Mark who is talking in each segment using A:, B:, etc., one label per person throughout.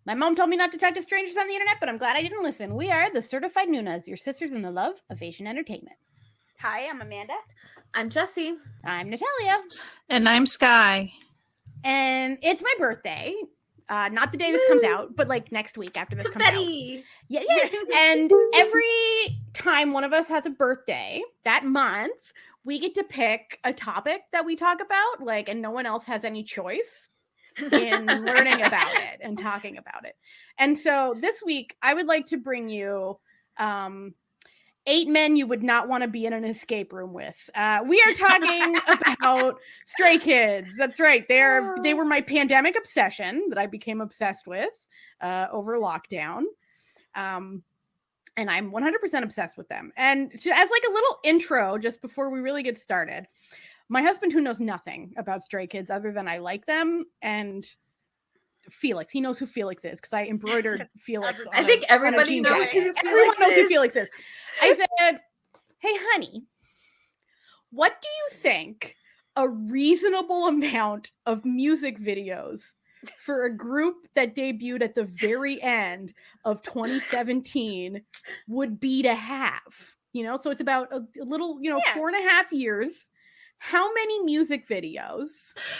A: My mom told me not to talk to strangers on the internet, but I'm glad I didn't listen. We are the Certified Noonas, your sisters in the love of Asian entertainment.
B: Hi, I'm Amanda.
C: I'm Jessie.
A: I'm Natalia.
D: And I'm Sky.
A: And it's my birthday. Not the day this comes out, but like next week after this comes out. Yeah. And every time one of us has a birthday that month, we get to pick a topic that we talk about, like, and no one else has any choice in learning about it and talking about it. And so this week, I would like to bring you 8 men you would not want to be in an escape room with. We are talking about Stray Kids. That's right. They were my pandemic obsession that I became obsessed with over lockdown. And I'm 100% obsessed with them. And as like a little intro, just before we really get started, my husband, who knows nothing about Stray Kids other than I like them, and Felix. He knows who Felix is because I embroidered Felix.
C: I think everybody knows who Felix is.
A: Everyone knows who Felix is. I said, hey, honey, what do you think a reasonable amount of music videos for a group that debuted at the very end of 2017 would be to have? You know, so it's about a little, 4.5 years. How many music videos?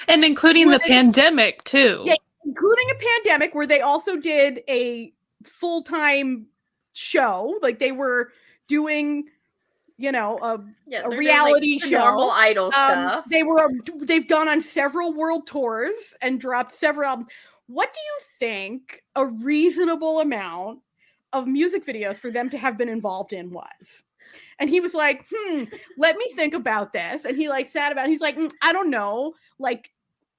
D: And including the pandemic, too.
A: Yeah, including a pandemic where they also did a full-time show. Like they were doing, a reality show.
C: Normal Idol stuff.
A: They've gone on several world tours and dropped several albums. What do you think a reasonable amount of music videos for them to have been involved in was? And he was like, let me think about this. And he like sat about it. He's like, I don't know, like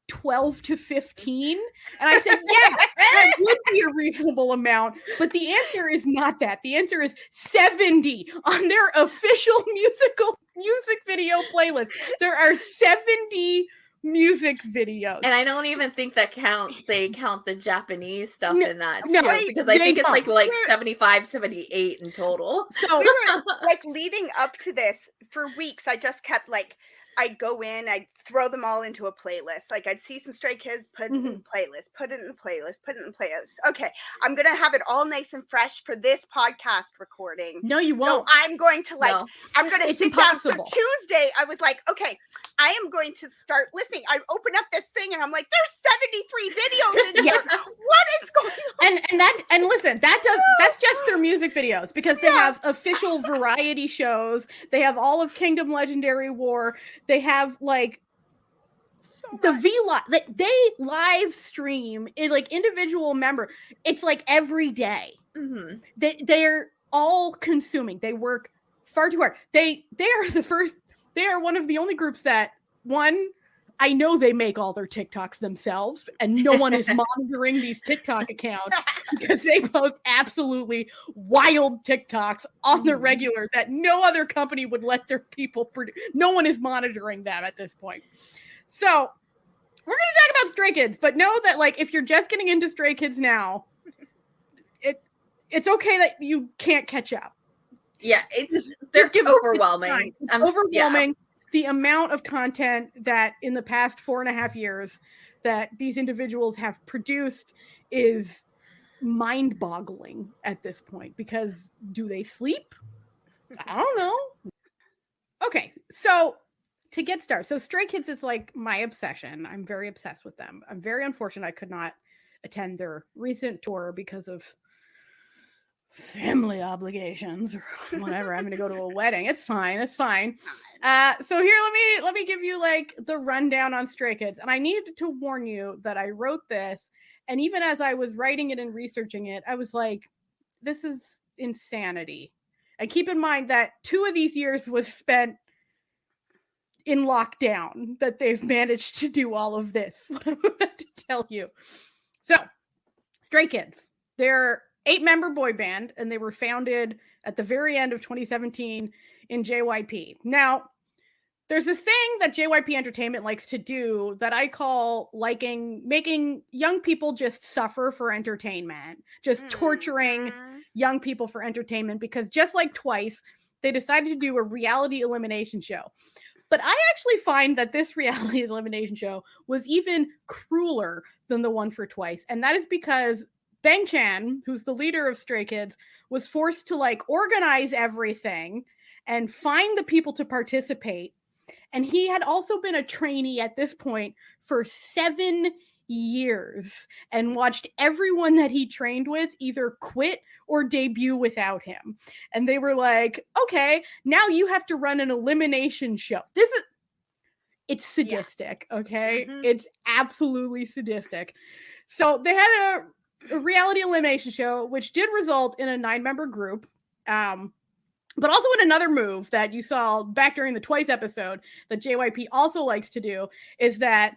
A: 12 to 15. And I said, yeah, that would be a reasonable amount. But the answer is not that. The answer is 70 on their official music video playlist. There are 70 music videos.
C: And I don't even think they count the Japanese stuff in that too, because I think it's like 75, 78 in total.
B: So we were like leading up to this for weeks. I just kept like, I'd go in, I'd throw them all into a playlist. Like I'd see some Stray Kids, put it in the playlist, put it in the playlist, put it in the playlist. Okay, I'm going to have it all nice and fresh for this podcast recording.
A: No, you won't.
B: So I'm going to I'm going to sit down. So Tuesday, I was like, okay, I am going to start listening. I open up this thing and I'm like, there's 73 videos in here. What is going on?
A: And listen, that's just their music videos because they have official variety shows. They have all of Kingdom Legendary War. They have like the V-Live. They live stream in like individual member. It's like every day. Mm-hmm. They're all consuming. They work far too hard. They are one of the only groups that I know they make all their TikToks themselves and no one is monitoring these TikTok accounts because they post absolutely wild TikToks on the regular that no other company would let their people produce. No one is monitoring them at this point. So we're going to talk about Stray Kids, but know that like if you're just getting into Stray Kids now, it's okay that you can't catch up.
C: Yeah, they're overwhelming.
A: It's overwhelming. Yeah. The amount of content that in the past 4.5 years that these individuals have produced is mind-boggling at this point because do they sleep? I don't know. Okay, so to get started, so Stray Kids is like my obsession. I'm very obsessed with them. I'm very unfortunate I could not attend their recent tour because of family obligations or whatever. I'm going to go to a wedding. It's fine. So here, let me give you like the rundown on Stray Kids. And I needed to warn you that I wrote this. And even as I was writing it and researching it, I was like, this is insanity. And keep in mind that 2 of these years was spent in lockdown that they've managed to do all of this. What I'm about to tell you. So Stray Kids, they're 8-member boy band, and they were founded at the very end of 2017 in JYP. Now, there's this thing that JYP Entertainment likes to do that I call making young people just suffer for entertainment, just torturing young people for entertainment, because just like Twice, they decided to do a reality elimination show. But I actually find that this reality elimination show was even crueler than the one for Twice, and that is because Bang-chan, who's the leader of Stray Kids, was forced to like organize everything and find the people to participate. And he had also been a trainee at this point for 7 years and watched everyone that he trained with either quit or debut without him. And they were like, okay, now you have to run an elimination show. It's sadistic, okay? Mm-hmm. It's absolutely sadistic. So they had a reality elimination show, which did result in a 9-member group. But also in another move that you saw back during the Twice episode that JYP also likes to do is that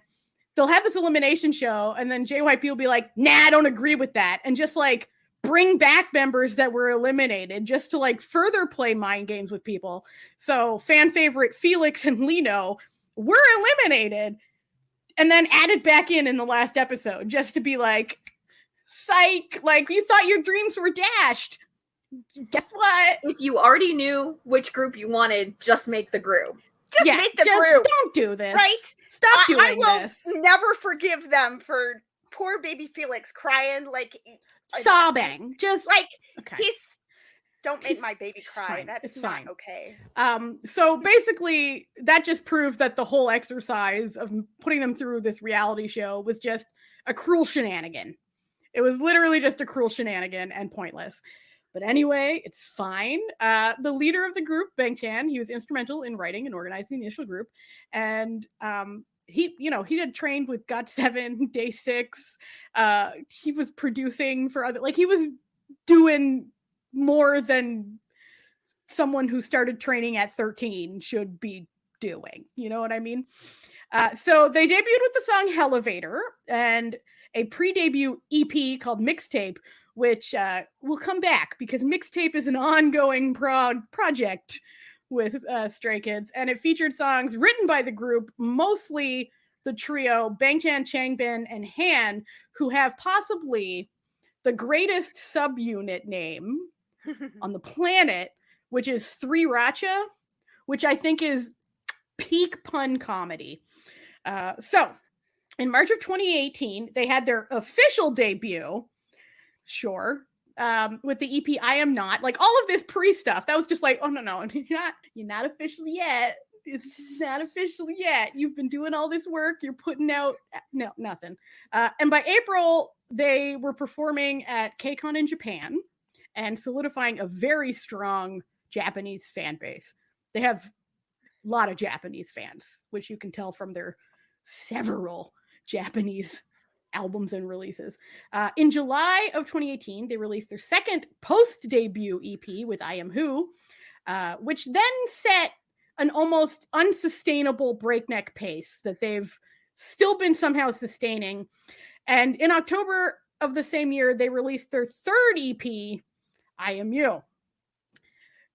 A: they'll have this elimination show and then JYP will be like, nah, I don't agree with that. And just like bring back members that were eliminated just to like further play mind games with people. So fan favorite Felix and Lino were eliminated and then added back in the last episode just to be like, psych, like you thought your dreams were dashed. Guess what?
C: If you already knew which group you wanted, just make the group.
B: Just make the group.
A: Don't do this.
B: Right?
A: Stop doing this.
B: I will never forgive them for poor baby Felix crying like
A: sobbing. Just
B: like don't make my baby cry. That's not fine. Okay.
A: So basically that just proved that the whole exercise of putting them through this reality show was just a cruel shenanigan. It was literally just a cruel shenanigan and pointless. But anyway, it's fine. The leader of the group, Bang-chan, he was instrumental in writing and organizing the initial group. And he had trained with GOT7, Day 6. He was producing for other, like he was doing more than someone who started training at 13 should be doing. You know what I mean? So they debuted with the song Elevator and a pre-debut EP called Mixtape, which will come back because Mixtape is an ongoing project with Stray Kids. And it featured songs written by the group, mostly the trio Bang-chan, Changbin, and Han, who have possibly the greatest subunit name on the planet, which is Three Racha, which I think is peak pun comedy. So in March of 2018, they had their official debut, with the EP I Am Not. Like all of this pre-stuff, that was just like, oh no, you're not official yet. It's not official yet. You've been doing all this work. You're putting out nothing. And by April, they were performing at KCON in Japan and solidifying a very strong Japanese fan base. They have a lot of Japanese fans, which you can tell from their several Japanese albums and releases. In July of 2018, they released their second post-debut EP with I Am Who, which then set an almost unsustainable breakneck pace that they've still been somehow sustaining. And in October of the same year, they released their third EP, I Am You.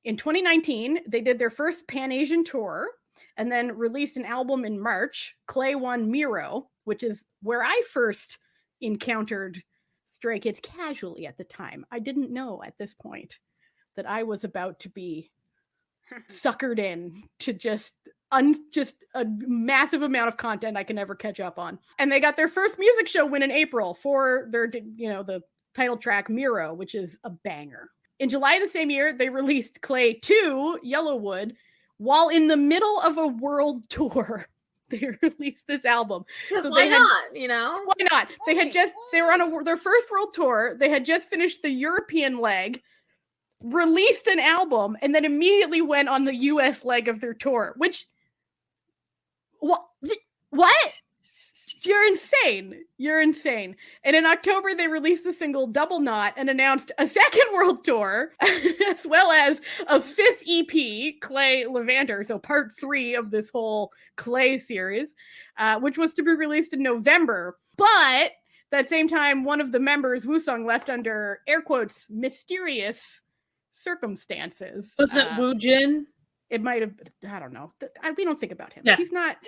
A: In 2019, they did their first Pan-Asian tour and then released an album in March, Clay One Miro, which is where I first encountered Stray Kids casually at the time. I didn't know at this point that I was about to be suckered in to just a massive amount of content I can never catch up on. And they got their first music show win in April for their, the title track Miro, which is a banger. In July of the same year, they released Clay 2, Yellowwood, while in the middle of a world tour. They released this album.
C: So why not?
A: Why not? They were on their first world tour. They had just finished the European leg, released an album, and then immediately went on the US leg of their tour, which what? You're insane. And in October, they released the single Double Knot and announced a second world tour, as well as a fifth EP, Clay Lavender, so part 3 of this whole Clay series, which was to be released in November. But that same time, one of the members, Woosung, left under, air quotes, mysterious circumstances.
D: Was it Woojin?
A: It might have, I don't know. We don't think about him.
D: Yeah.
A: He's not.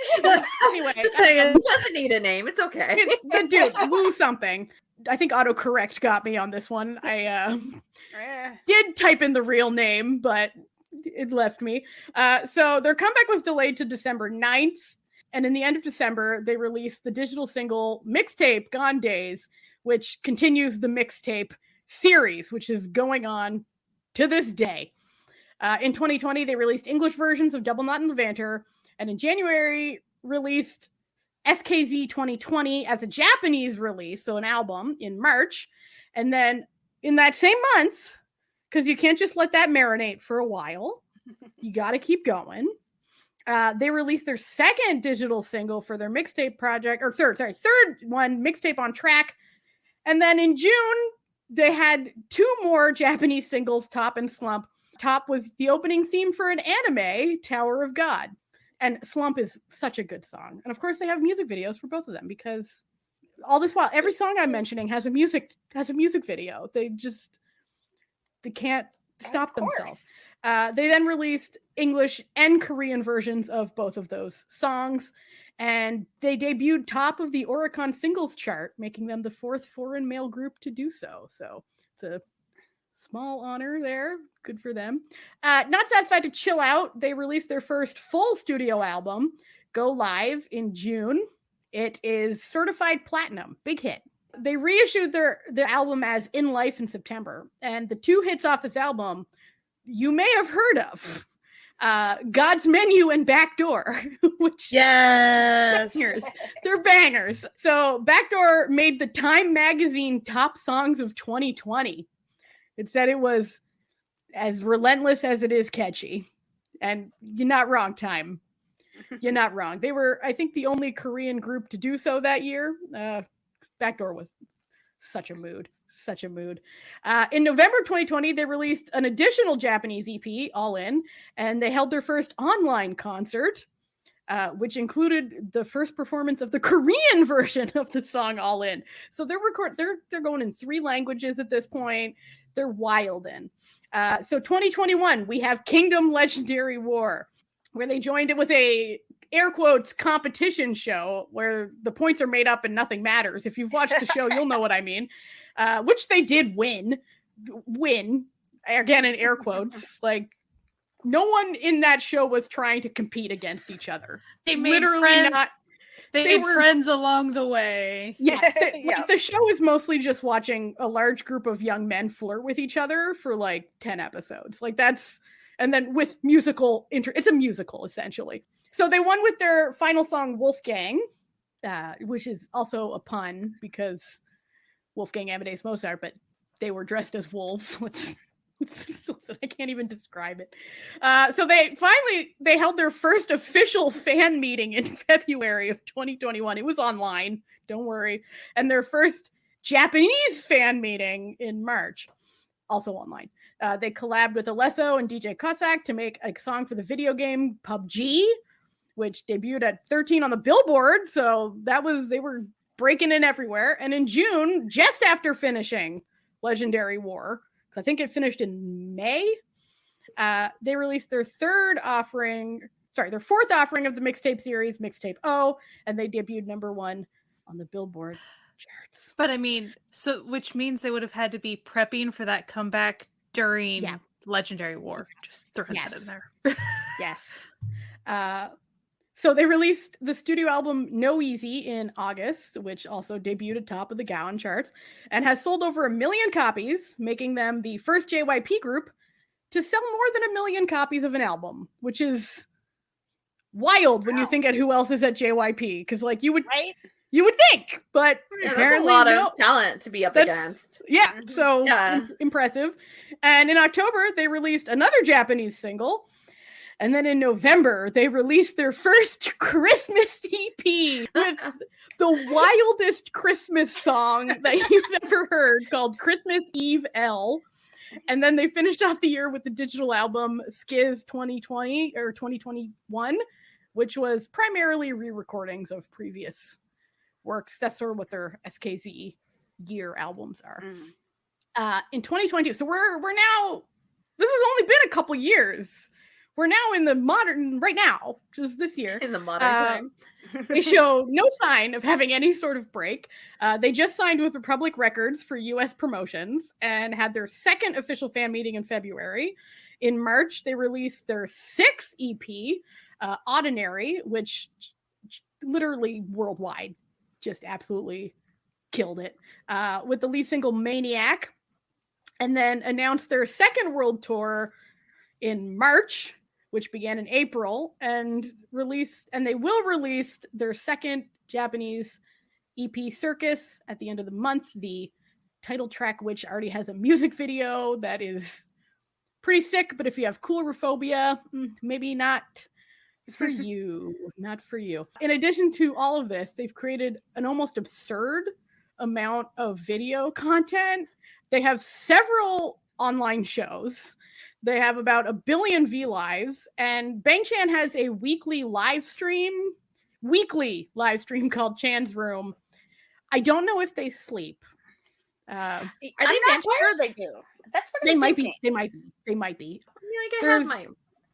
A: Anyway.
C: He doesn't need a name. It's okay.
A: The dude, Woo something. I think autocorrect got me on this one. I did type in the real name, but it left me. So their comeback was delayed to December 9th. And in the end of December, they released the digital single Mixtape Gone Days, which continues the mixtape series, which is going on to this day. In 2020, they released English versions of Double Knot and Levanter, and in January released SKZ 2020 as a Japanese release, so an album in March. And then in that same month, because you can't just let that marinate for a while, you got to keep going. They released their second digital single for their mixtape project, or third one, Mixtape on Track. And then in June, they had 2 more Japanese singles, Top and Slump. Top was the opening theme for an anime, Tower of God. And Slump is such a good song. And of course, they have music videos for both of them, because all this while, every song I'm mentioning has a music video. They can't stop themselves. They then released English and Korean versions of both of those songs, and they debuted top of the Oricon singles chart, making them the 4th foreign male group to do so. So it's a small honor there. Good for them. Not satisfied to chill out, they released their first full studio album, Go Live, in June. It is certified platinum. Big hit. They reissued the album as In Life in September, and the 2 hits off this album you may have heard of. God's Menu and Backdoor, which bangers. They're bangers. So Backdoor made the Time magazine top songs of 2020. It said it was as relentless as it is catchy. And you're not wrong, Time. You're not wrong. They were, I think, the only Korean group to do so that year. Backdoor was such a mood. Such a mood. In November 2020, they released an additional Japanese EP, All In, and they held their first online concert, which included the first performance of the Korean version of the song All In. So they're going in 3 languages at this point. They're wild in. So 2021, we have Kingdom Legendary War, where they joined. It was a air quotes competition show where the points are made up and nothing matters. If you've watched the show, you'll know what I mean. Which they did win again in air quotes. Like, no one in that show was trying to compete against each other.
D: They made friends. They were friends along the way.
A: Yeah, the show is mostly just watching a large group of young men flirt with each other for like 10 episodes. Like, that's, and then with musical it's a musical essentially. So they won with their final song Wolfgang, which is also a pun because Wolfgang Amadeus Mozart, but they were dressed as wolves. I can't even describe it. So they held their first official fan meeting in February of 2021. It was online, don't worry. And their first Japanese fan meeting in March, also online. They collabed with Alesso and DJ Cossack to make a song for the video game PUBG, which debuted at 13 on the Billboard. So they were breaking in everywhere. And in June, just after finishing Legendary War, I think it finished in May, they released their fourth offering of the mixtape series, Mixtape O, and they debuted #1 on the Billboard charts.
D: But I mean, which means they would have had to be prepping for that comeback during Legendary War. Just throwing that in there.
A: Yes. So they released the studio album No Easy in August, which also debuted at top of the Gaon charts and has sold over 1 million copies, making them the first JYP group to sell more than 1 million copies of an album, which is wild when you think at who else is at JYP. Because like you would think, but apparently
C: that's a lot of talent to be up against.
A: Yeah, so impressive. And in October, they released another Japanese single. And then in November, they released their first Christmas EP with the wildest Christmas song that you've ever heard, called Christmas Eve L. And then they finished off the year with the digital album Skiz 2020 or 2021, which was primarily re-recordings of previous works. That's sort of what their SKZ year albums are. In 2022, so we're now, this has only been a couple years. We're now in the modern, right now, just this year.
C: In the modern time.
A: They show no sign of having any sort of break. They just signed with Republic Records for US promotions and had their second official fan meeting in February. In March, they released their 6th EP, Ordinary, which literally worldwide just absolutely killed it with the lead single Maniac, and then announced their second world tour in March, which began in April, and they will release their second Japanese EP, Circus, at the end of the month. The title track, which already has a music video that is pretty sick, but if you have coulrophobia, maybe not for you. Not for you. In addition to all of this, they've created an almost absurd amount of video content. They have several online shows. They have about 1 billion V lives, and Bang Chan has a weekly live stream called Chan's Room. I don't know if they sleep.
B: Are they vampires? Sure they do. That's what
A: they might be. They might be.
C: I have my.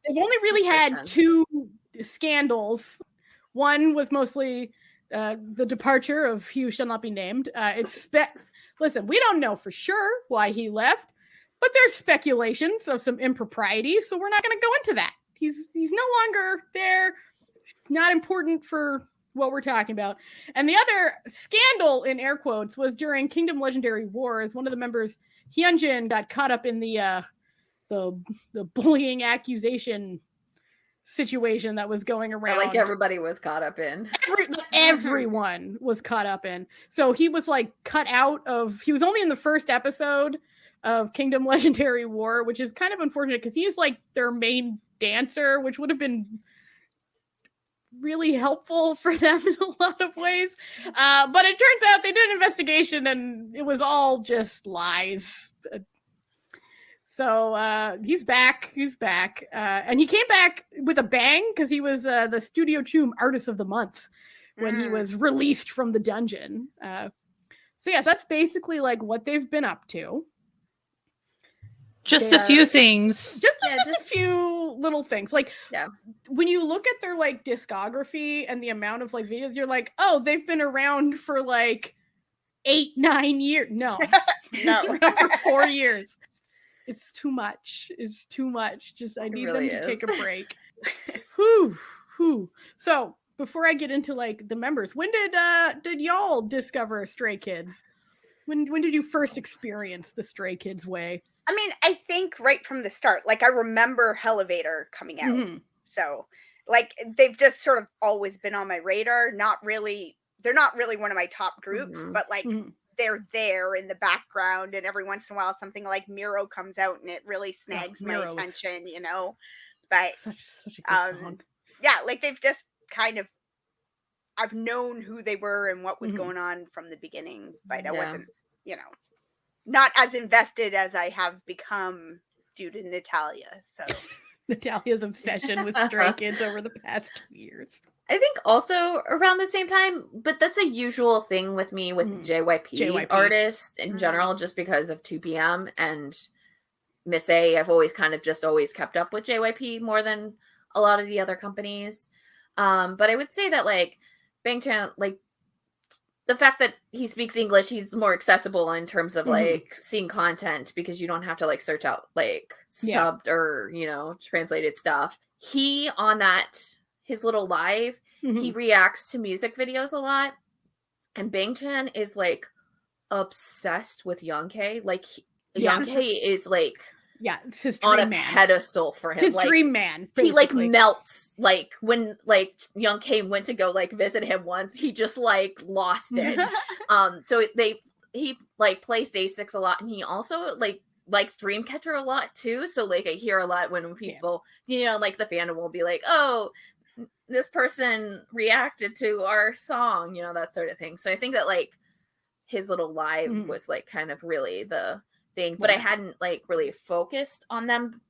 A: They've only really had 2 scandals. One was mostly the departure of Hugh shall not be named. Listen, we don't know for sure why he left, but there's speculations of some impropriety, so we're not going to go into that. He's no longer there. Not important for what we're talking about. And the other scandal, in air quotes, was during Kingdom Legendary Wars. One of the members, Hyunjin, got caught up in the bullying accusation situation that was going around.
C: Like everybody was caught up in.
A: Everyone was caught up in. So he was like cut out of. He was only in the first episode of Kingdom Legendary War, which is kind of unfortunate because he's like their main dancer, which would have been really helpful for them in a lot of ways. But it turns out they did an investigation and it was all just lies. So he's back. And he came back with a bang because he was the Studio Choom Artist of the Month when he was released from the dungeon. So yes, that's basically like what they've been up to.
D: Just a few things.
A: Just a few little things. Like when you look at their like discography and the amount of like videos, you're like, oh, they've been around for like 8-9 years. No, for 4 years. It's too much. Just I need them to take a break. Whew. So before I get into like the members, when did y'all discover Stray Kids? When did you first experience the Stray Kids way?
B: I mean, I think right from the start. Like I remember Hellevator coming out. Mm-hmm. So like they've just sort of always been on my radar. They're not really one of my top groups, but like they're there in the background, and every once in a while something like Miro comes out and it really snags my attention, you know. But
A: such a good song.
B: Yeah, like they've just kind of, I've known who they were and what was going on from the beginning, but I wasn't, you know, not as invested as I have become due to Natalia. So
A: Natalia's obsession with Stray Kids over the past 2 years.
C: I think also around the same time, but that's a usual thing with me with JYP artists in general, just because of 2PM and Miss A. I've always kind of just always kept up with JYP more than a lot of the other companies. But I would say that like Bang Chan, like the fact that he speaks English, he's more accessible in terms of like seeing content because you don't have to like search out like subbed or, you know, translated stuff. He on that, his little live, he reacts to music videos a lot. And Bang Chan is like obsessed with Younghae. Like Younghae is like
A: it's his dream
C: on a
A: man.
C: Pedestal for him.
A: It's his
C: like,
A: dream man.
C: Basically. He like melts. Like when like Younghae went to go like visit him once, he just like lost it. So he like plays Day6 a lot, and he also like likes Dreamcatcher a lot too. So like I hear a lot when people, you know, like the fandom will be like, oh, this person reacted to our song, you know, that sort of thing. So I think that like his little live was like kind of really the thing, but I hadn't like really focused on them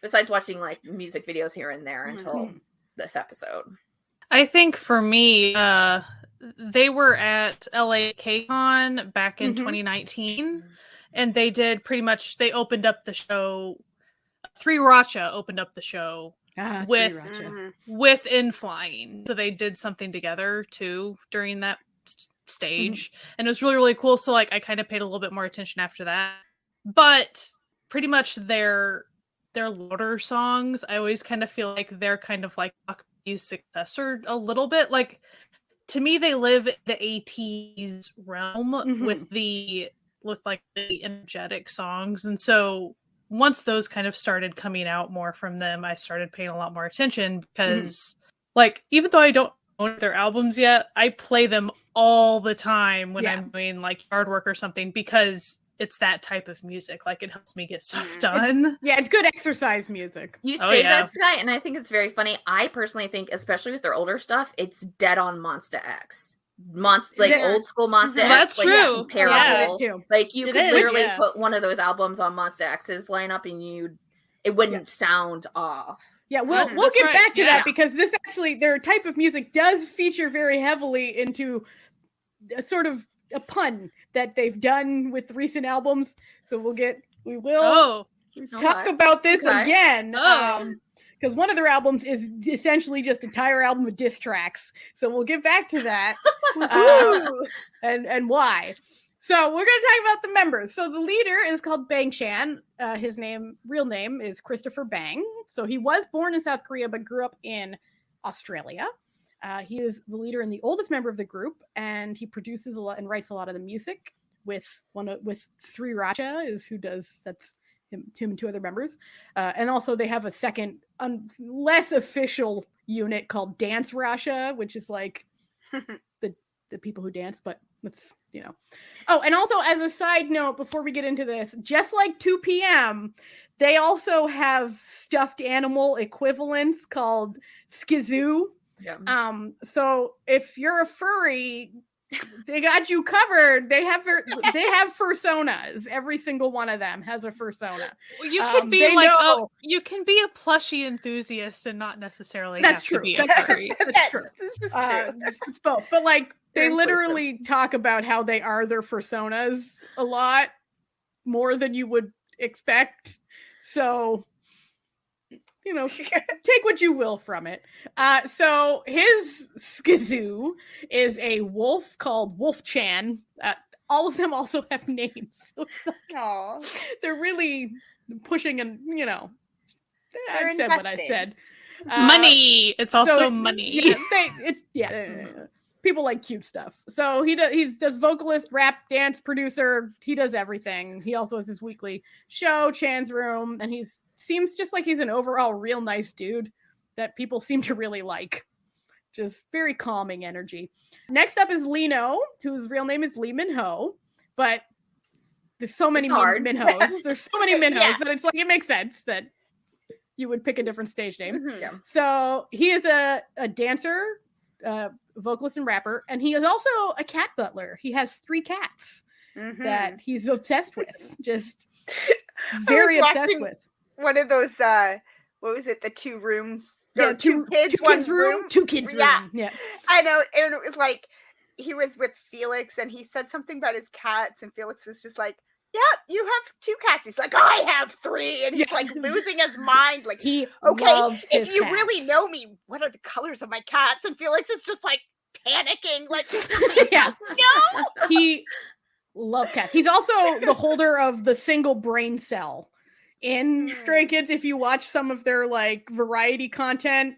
C: besides watching like music videos here and there until this episode.
D: I think for me, they were at LA K-Con back in 2019, and they did pretty much, they opened up the show, 3 Racha opened up the show with In Flying. So they did something together too during that stage, and it was really, really cool. So like I kind of paid a little bit more attention after that. But pretty much their louder songs, I always kind of feel like they're kind of like Akbi's successor a little bit. Like to me, they live the 80s realm with like the energetic songs. And so once those kind of started coming out more from them, I started paying a lot more attention because like, even though I don't own their albums yet, I play them all the time when I'm doing like yard work or something because it's that type of music. Like, it helps me get stuff done.
A: It's good exercise music.
C: You say that, Sky, and I think it's very funny. I personally think, especially with their older stuff, it's dead on Monsta X. Old school Monsta X.
D: That's
C: like,
D: true.
C: Comparable.
A: Yeah.
C: Like, you could literally put one of those albums on Monsta X's lineup and it wouldn't sound off.
A: Yeah, we'll get back to that because this actually, their type of music does feature very heavily into a sort of a pun that they've done with recent albums. So we will talk about this again. Because one of their albums is essentially just an entire album of diss tracks. So we'll get back to that and why. So we're going to talk about the members. So the leader is called Bang Chan. His real name is Christopher Bang. So he was born in South Korea, but grew up in Australia. He is the leader and the oldest member of the group, and he produces a lot and writes a lot of the music with 3 Racha is who does that's him and 2 other members. And also they have a second less official unit called Dance Racha, which is like the people who dance, but let's, Oh, and also as a side note, before we get into this, just like 2 p.m., they also have stuffed animal equivalents called skizoo. Yeah. So if you're a furry, they got you covered. They have fursonas. Every single one of them has a fursona.
D: Well, you can be you can be a plushie enthusiast and not necessarily have to be a furry.
A: That's true. It's both. But like they literally talk about how they are their fursonas a lot more than you would expect. So take what you will from it. So his skizoo is a wolf called Wolf Chan. All of them also have names. So they're really pushing and, I said what I said.
D: Money. It's also money.
A: People like cute stuff. So he does vocalist, rap, dance, producer. He does everything. He also has his weekly show, Chan's Room, and seems just like he's an overall real nice dude that people seem to really like. Just very calming energy. Next up is Lino, whose real name is Lee Min-ho, but there's so many Min-hos. There's so many Min-hos that it's like it makes sense that you would pick a different stage name. Mm-hmm. Yeah. So he is a dancer, vocalist and rapper, and he is also a cat butler. He has 3 cats that he's obsessed with. Just very obsessed with.
B: One of those, what was it? The 2 rooms?
A: Yeah, 2 kids room. 2 kids room. Yeah.
B: I know. And it was like, he was with Felix and he said something about his cats and Felix was just like, yeah, you have 2 cats. He's like, I have 3. And he's like losing his mind. Like, if you really know me, what are the colors of my cats? And Felix is just like panicking. Like, no.
A: He loves cats. He's also the holder of the single brain cell in Stray Kids. If you watch some of their like variety content,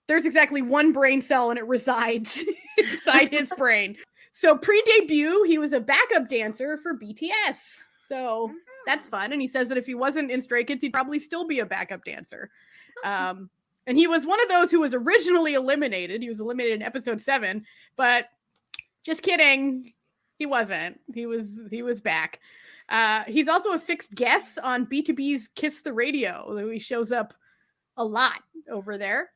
A: there's exactly 1 brain cell and it resides inside his brain. So pre-debut, he was a backup dancer for BTS. So that's fun. And he says that if he wasn't in Stray Kids, he'd probably still be a backup dancer. And he was one of those who was originally eliminated. He was eliminated in episode 7, but just kidding. He wasn't. He was back. He's also a fixed guest on B2B's Kiss the Radio. He shows up a lot over there.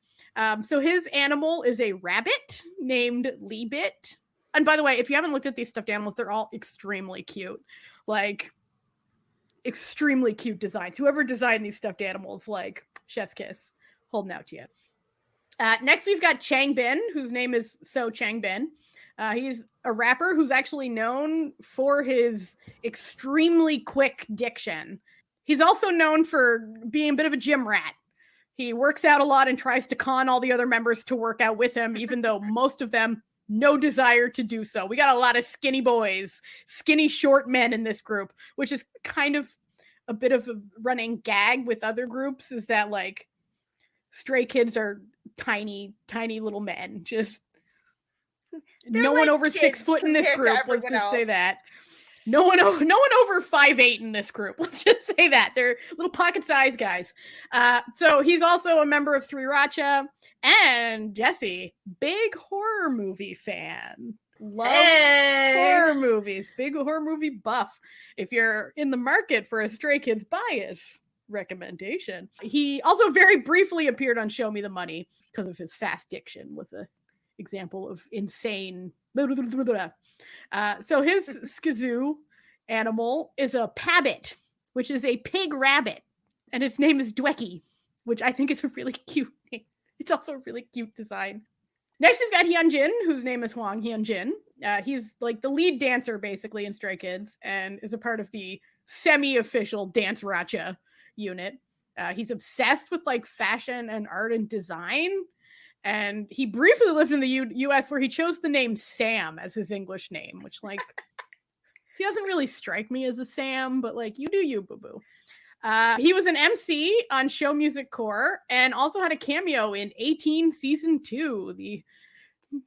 A: So his animal is a rabbit named Leebit. And by the way, if you haven't looked at these stuffed animals, they're all extremely cute. Like, extremely cute designs. Whoever designed these stuffed animals, like, chef's kiss. Holding out to you. Next, we've got Changbin, whose name is So Changbin. He's a rapper who's actually known for his extremely quick diction. He's also known for being a bit of a gym rat. He works out a lot and tries to con all the other members to work out with him, even though most of them no desire to do so. We got a lot of skinny boys, skinny short men in this group, which is kind of a bit of a running gag with other groups, is that like Stray Kids are tiny little men, just No one over 6 foot in this group. Let's just say that. No one over 5'8" in this group. Let's just say that. They're little pocket-sized guys. So he's also a member of Three Racha. And Jessie, big horror movie fan. Loves horror movies. Big horror movie buff. If you're in the market for a Stray Kids bias recommendation. He also very briefly appeared on Show Me the Money because of his fast diction, was a example of insane. So his skazoo animal is a pabbit, which is a pig rabbit, and its name is Dwecky, which I think is a really cute name. It's also a really cute design. Next, we've got Hyunjin, whose name is Hwang Hyunjin. He's like the lead dancer, basically, in Stray Kids, and is a part of the semi-official Dance Racha unit. He's obsessed with like fashion and art and design. And he briefly lived in the U.S. where he chose the name Sam as his English name, which, like, he doesn't really strike me as a Sam, but, like, you do you, boo-boo. He was an MC on Show Music Core and also had a cameo in 18 Season 2, the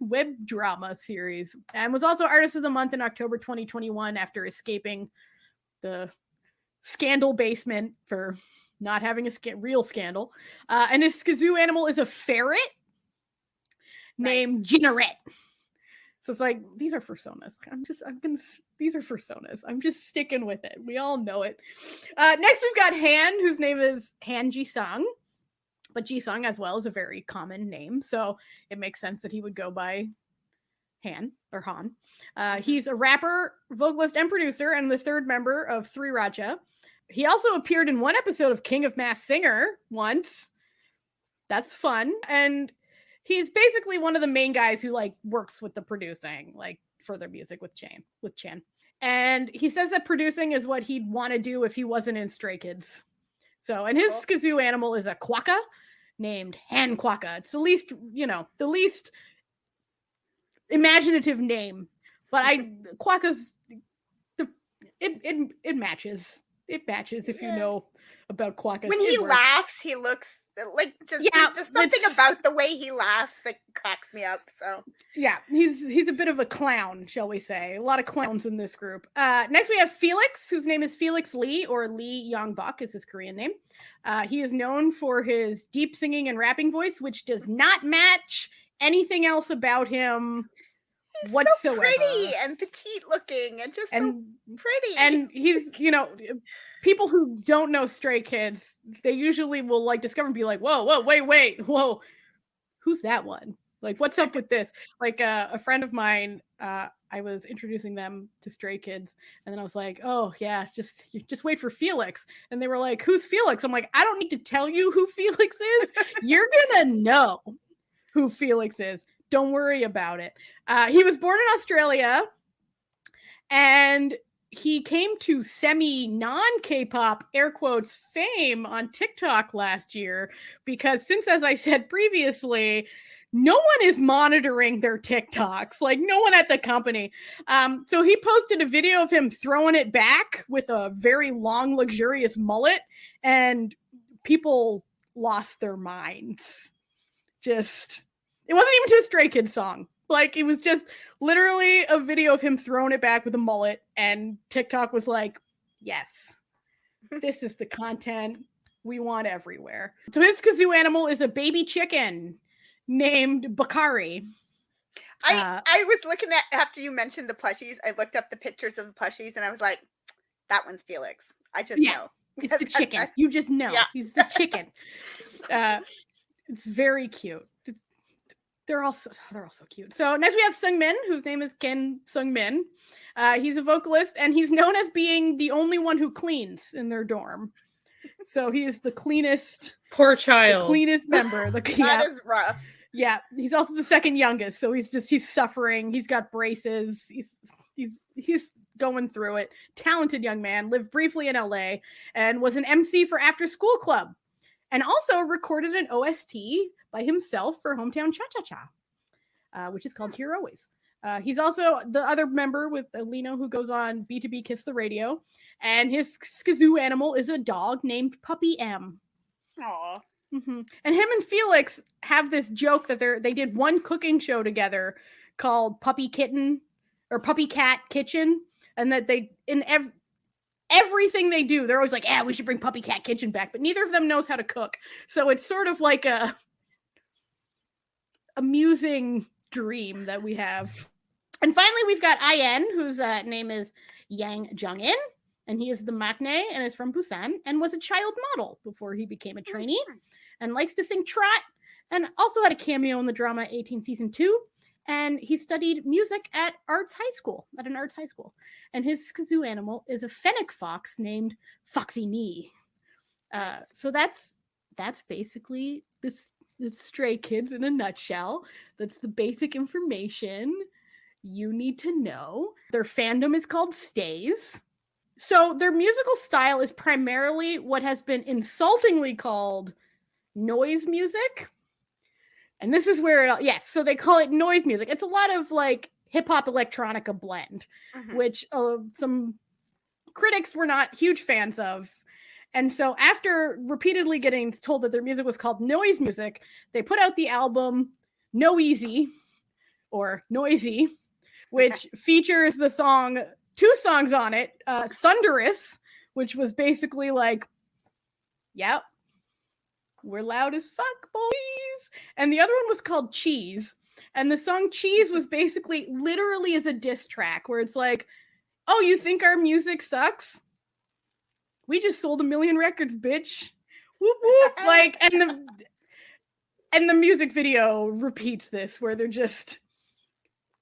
A: web drama series, and was also Artist of the Month in October 2021 after escaping the scandal basement for not having a real scandal. And his skazoo animal is a ferret named Jinneret. So it's like, these are personas. These are personas. I'm just sticking with it. We all know it. Next, we've got Han, whose name is Han Ji-sung. But Ji-sung as well is a very common name. So it makes sense that he would go by Han or Han. He's a rapper, vocalist, and producer, and the third member of Three Racha. He also appeared in one episode of King of Masked Singer once. That's fun. And he's basically one of the main guys who like works with the producing, like for their music with Chan. And he says that producing is what he'd want to do if he wasn't in Stray Kids. So, and his skazoo animal is a quokka named Han Quokka. It's the least imaginative name, but quokka's it matches. It matches if you know about quokkas.
B: When he laughs, he looks like there's just something about the way he laughs that cracks me up. So
A: yeah, he's a bit of a clown, shall we say? A lot of clowns in this group. Next we have Felix, whose name is Felix Lee, or Lee Yongbok is his Korean name. He is known for his deep singing and rapping voice, which does not match anything else about him whatsoever.
B: So pretty and petite looking and just so pretty.
A: And he's, people who don't know Stray Kids, they usually will like discover and be like, whoa, wait, who's that one? Like, what's up with this? Like a friend of mine, I was introducing them to Stray Kids, and then I was like, oh yeah, just wait for Felix. And they were like, who's Felix? I'm like, I don't need to tell you who Felix is. You're gonna know who Felix is. Don't worry about it. He was born in Australia, and he came to semi-non-K-pop, air quotes, fame on TikTok last year because since, as I said previously, no one is monitoring their TikToks, like no one at the company. So he posted a video of him throwing it back with a very long, luxurious mullet, and people lost their minds. It wasn't even to a Stray Kids song. Like, it was just literally a video of him throwing it back with a mullet, and TikTok was like, yes, this is the content we want everywhere. So his kazoo animal is a baby chicken named Bakari.
B: I was looking at, after you mentioned the plushies, I looked up the pictures of the plushies, and I was like, that one's Felix. I just know.
A: It's the chicken. You just know. Yeah. He's the chicken. It's very cute. They're all so cute. So next we have Sungmin, whose name is Kim Sungmin. He's a vocalist, and he's known as being the only one who cleans in their dorm. So he is the cleanest.
D: Poor child.
A: The cleanest member.
B: That is rough.
A: Yeah, he's also the second youngest, so he's suffering. He's got braces. He's going through it. Talented young man. Lived briefly in LA and was an MC for After School Club, and also recorded an OST by himself for Hometown Cha-Cha-Cha, which is called Here Always. He's also the other member with Lino who goes on B2B Kiss the Radio, and his skazoo animal is a dog named Puppy M.
B: Aww.
A: Mm-hmm. And him and Felix have this joke that they did one cooking show together called Puppy Cat Kitchen, and that they in everything they do, they're always like, "Yeah, we should bring Puppy Cat Kitchen back," but neither of them knows how to cook. So it's sort of like a amusing dream that we have. And finally, we've got IN, whose name is Yang Jung-in, and he is the maknae and is from Busan and was a child model before he became a trainee and likes to sing trot and also had a cameo in the drama 18 Season 2. And he studied music at an arts high school. And his kazoo animal is a fennec fox named Foxy Nee. So that's basically this Stray Kids in a nutshell. That's the basic information you need to know. Their fandom is called Stays. So their musical style is primarily what has been insultingly called noise music. And this is where so they call it noise music. It's a lot of like hip-hop electronica blend, which some critics were not huge fans of. And so after repeatedly getting told that their music was called noise music, they put out the album No Easy, or Noisy, which features two songs on it. Thunderous, which was basically like, yep, we're loud as fuck, boys. And the other one was called Cheese. And the song Cheese was basically literally as a diss track where it's like, oh, you think our music sucks? We just sold 1 million records, bitch. Whoop whoop. Like, and the music video repeats this, where they're just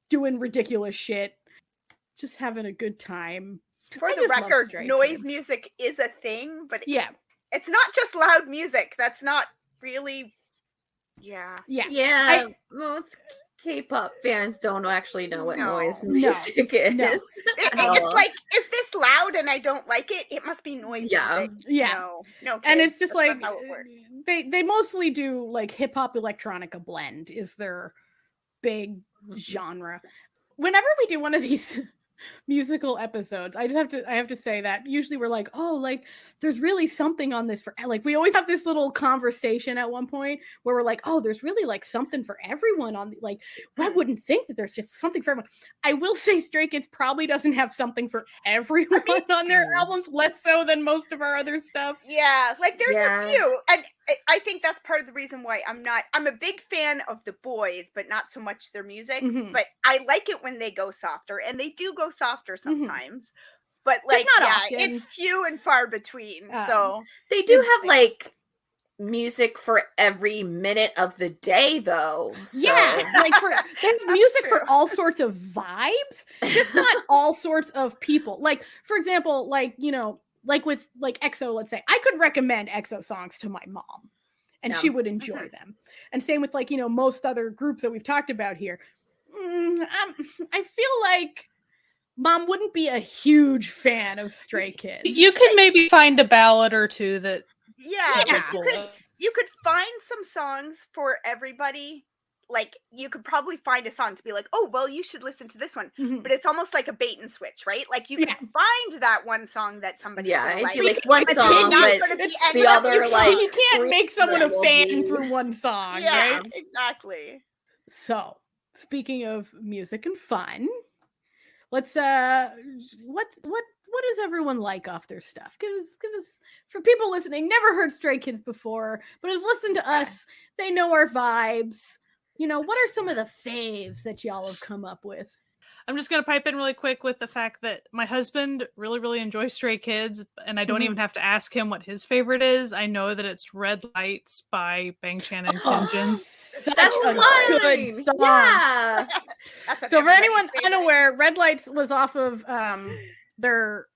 A: doing ridiculous shit, just having a good time.
B: For the record, noise music is a thing, but it's not just loud music. That's not really,
C: most K-pop fans don't actually know what noise music is.
B: No. It's like, is this loud and I don't like it? It must be noise music.
A: Yeah.
B: No, kids,
A: and it's just
B: that's
A: like,
B: not how it works.
A: They mostly do like hip-hop electronica blend is their big genre. Whenever we do one of these musical episodes, I have to say that usually we're like, oh, like there's really something on this for, like, we always have this little conversation at one point where we're like, oh, there's really like something for everyone on, like, I wouldn't think that there's just something for everyone. I will say Stray Kids probably doesn't have something for everyone on their albums, less so than most of our other stuff.
B: Yeah, like there's a few, and I think that's part of the reason why I'm a big fan of the boys, but not so much their music. But I like it when they go softer, and they do go softer sometimes. But like, it's few and far between. So
C: they do have like music for every minute of the day, though. So.
A: Yeah, like there's music for all sorts of vibes, just not all sorts of people. Like, for example, like, you know, like with like EXO, let's say, I could recommend EXO songs to my mom and she would enjoy them. And same with like, you know, most other groups that we've talked about here. I feel like Mom wouldn't be a huge fan of Stray Kids.
D: You could maybe find a ballad or two that.
B: Yeah. You could find some songs for everybody. Like, you could probably find a song to be like, oh, well, you should listen to this one. But it's almost like a bait and switch, right? Like, you can find that one song that somebody
C: like one song, but the other, like...
A: You can't make someone a fan for one song, right?
B: Exactly.
A: So, speaking of music and fun, let's, what does everyone like off their stuff? Give us, for people listening, never heard Stray Kids before, but have listened to us, they know our vibes. You know, what are some of the faves that y'all have come up with?
D: I'm just going to pipe in really quick with the fact that my husband really, really enjoys Stray Kids, and I don't even have to ask him what his favorite is. I know that it's Red Lights by Bang Chan and Kyunjin.
A: That's a good song. Yeah. So for anyone unaware, Red Lights was off of their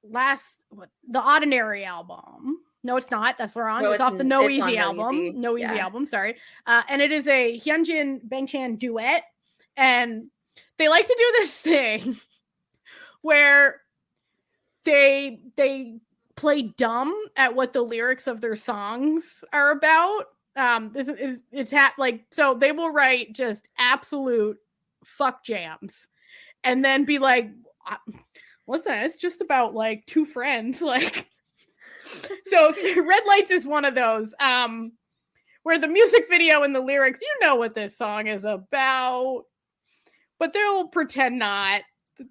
A: last, the Ordinary album. No, it's not. That's wrong. It's off the No Easy album. No Easy album, sorry. And it is a Hyunjin Bangchan duet. And they like to do this thing where they play dumb at what the lyrics of their songs are about. So they will write just absolute fuck jams and then be like, what's that? It's just about like two friends, like. So Red Lights is one of those where the music video and the lyrics, you know what this song is about. but they'll pretend not.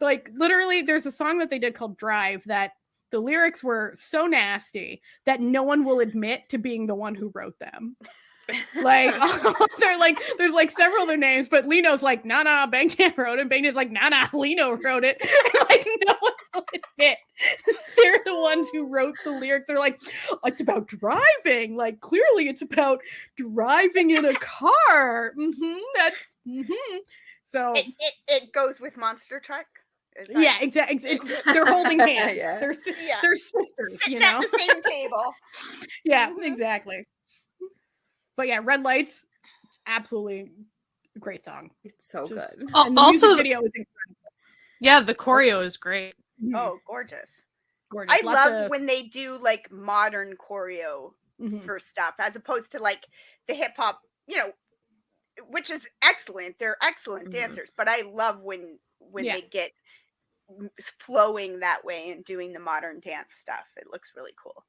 A: Like, literally, there's a song that they did called Drive that the lyrics were so nasty that no one will admit to being the one who wrote them. Like, they're like, there's like several other names, but Lino's like, nah, Bangtan wrote it. Bangtan's like, nah, Lino wrote it. And like, no one will admit they're the ones who wrote the lyrics. They're like, it's about driving. Like, clearly it's about driving in a car. So
B: it goes with Monster Truck.
A: Yeah, exactly. They're holding hands.
C: Yeah.
A: They're sisters,
B: Sitting at the same table.
A: Yeah, exactly. But yeah, Red Lights, absolutely great song.
C: It's so good.
A: And the
D: Also,
A: music video is incredible.
D: Yeah, the choreo is great.
B: Oh, gorgeous.
A: Gorgeous.
B: I love when they do like modern choreo for stuff as opposed to like the hip hop, which is excellent. They're excellent dancers, but I love when they get flowing that way and doing the modern dance stuff. It looks really cool.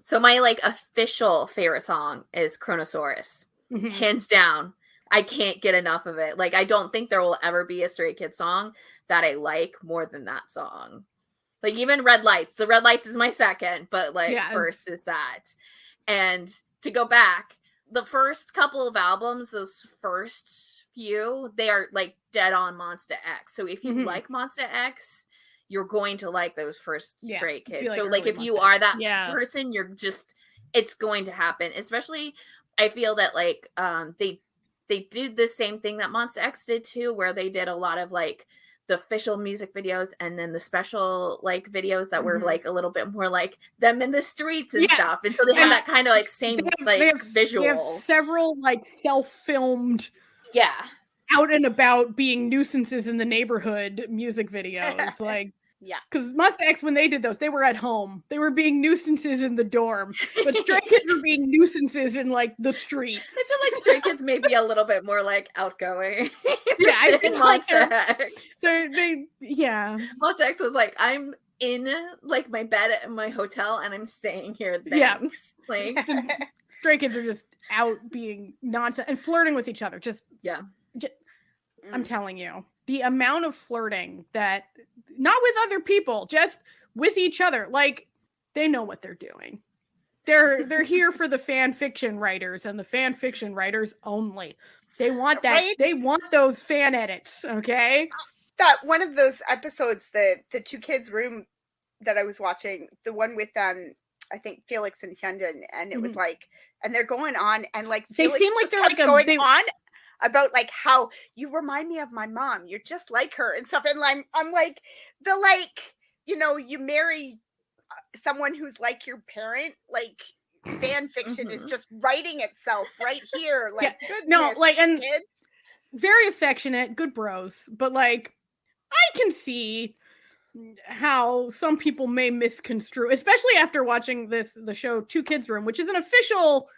C: So my like official favorite song is Chronosaurus. Hands down. I can't get enough of it. Like, I don't think there will ever be a Stray Kids song that I like more than that song. Like, even Red Lights. The Red Lights is my second, but like first is that. And to go back, the first couple of albums, those first few, they are like dead on Monsta X. So if you like Monsta X, you're going to like those first Stray Kids. So like if you are that person, you're just, it's going to happen. Especially, I feel that like they did the same thing that Monsta X did too, where they did a lot of like the official music videos and then the special like videos that were like a little bit more like them in the streets and stuff. And so they have that kind of like same visual.
A: They have several like self-filmed out and about being nuisances in the neighborhood music videos. Like, because Monsta X, when they did those, they were at home. They were being nuisances in the dorm, but Stray Kids were being nuisances in like the street.
C: I feel like Stray Kids may be a little bit more like outgoing.
A: I feel like
C: Monsta X.
A: Monsta
C: X was like, I'm in like my bed at my hotel and I'm staying here. Thanks. Like,
A: Stray Kids are just out being nonsense and flirting with each other. I'm telling you, the amount of flirting that, not with other people, just with each other, like, they know what they're doing. They're here for the fan fiction writers and the fan fiction writers only. They want that. Right? They want those fan edits. Okay.
B: That one of those episodes, the two kids room that I was watching, the one with I think Felix and Hyundai, and it was like, and they're going on and like
A: they seem like they're like
B: going on about like how you remind me of my mom. You're just like her and stuff. And I'm like, you marry someone who's like your parent, like fan fiction is just writing itself right here. Like,
A: and kids. Very affectionate, good bros, but like, I can see how some people may misconstrue, especially after watching the show Two Kids Room, which is an official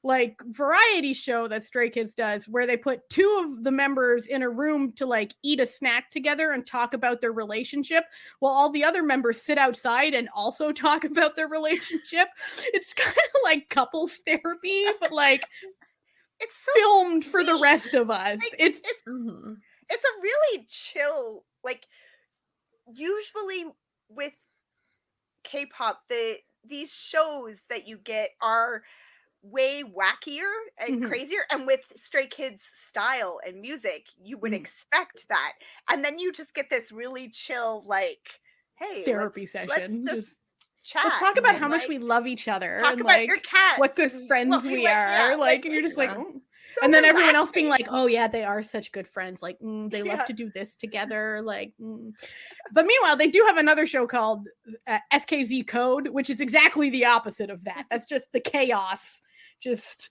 A: like variety show that Stray Kids does, where they put two of the members in a room to like eat a snack together and talk about their relationship while all the other members sit outside and also talk about their relationship. It's kind of like couples therapy, but like it's so filmed for the rest of us. Like, it's
B: a really chill, like, usually with K-pop, these shows that you get are way wackier and crazier, and with Stray Kids style and music you would expect that, and then you just get this really chill, like, hey,
A: therapy session.
B: Let's chat.
A: Let's talk about how much we love each other
B: talk
A: and
B: about
A: like
B: your cats
A: what good friends we are. Like, and you're just like,
B: so
A: and then
B: relaxing.
A: everyone else being like, oh yeah, they are such good friends. Like, they love to do this together. Like, but meanwhile, they do have another show called SKZ Code, which is exactly the opposite of that. That's just the chaos. Just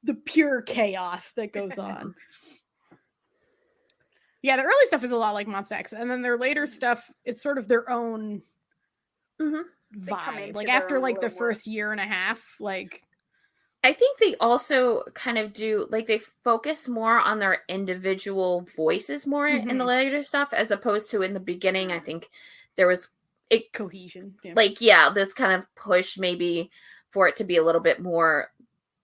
A: the pure chaos that goes on. Yeah, the early stuff is a lot like Monsta X, and then their later stuff, it's sort of their own vibe. Like after like the first year and a half, like
C: I think they also kind of do, like, they focus more on their individual voices more in the later stuff, as opposed to in the beginning. I think there was
A: cohesion,
C: like this kind of push maybe for it to be a little bit more,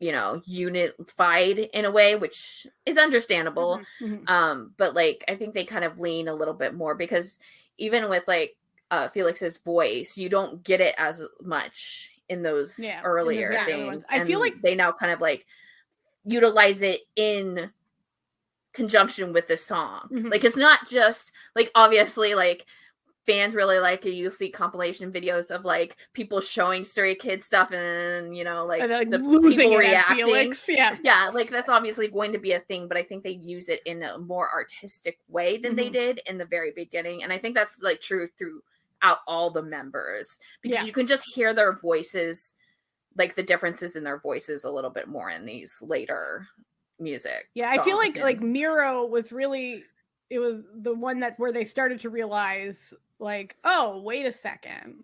C: unified in a way, which is understandable. But like, I think they kind of lean a little bit more, because even with like Felix's voice, you don't get it as much in those earlier things.
A: I feel like
C: they now kind of like utilize it in conjunction with the song. Like, it's not just like, obviously, like, fans really like it. You'll see compilation videos of like people showing Stray Kids stuff, and like the people reacting. Yeah, like that's obviously going to be a thing, but I think they use it in a more artistic way than they did in the very beginning, and I think that's like true throughout all the members, because you can just hear their voices, like the differences in their voices a little bit more in these later music.
A: I feel like Miro was really, it was the one where they started to realize, like, oh, wait a second.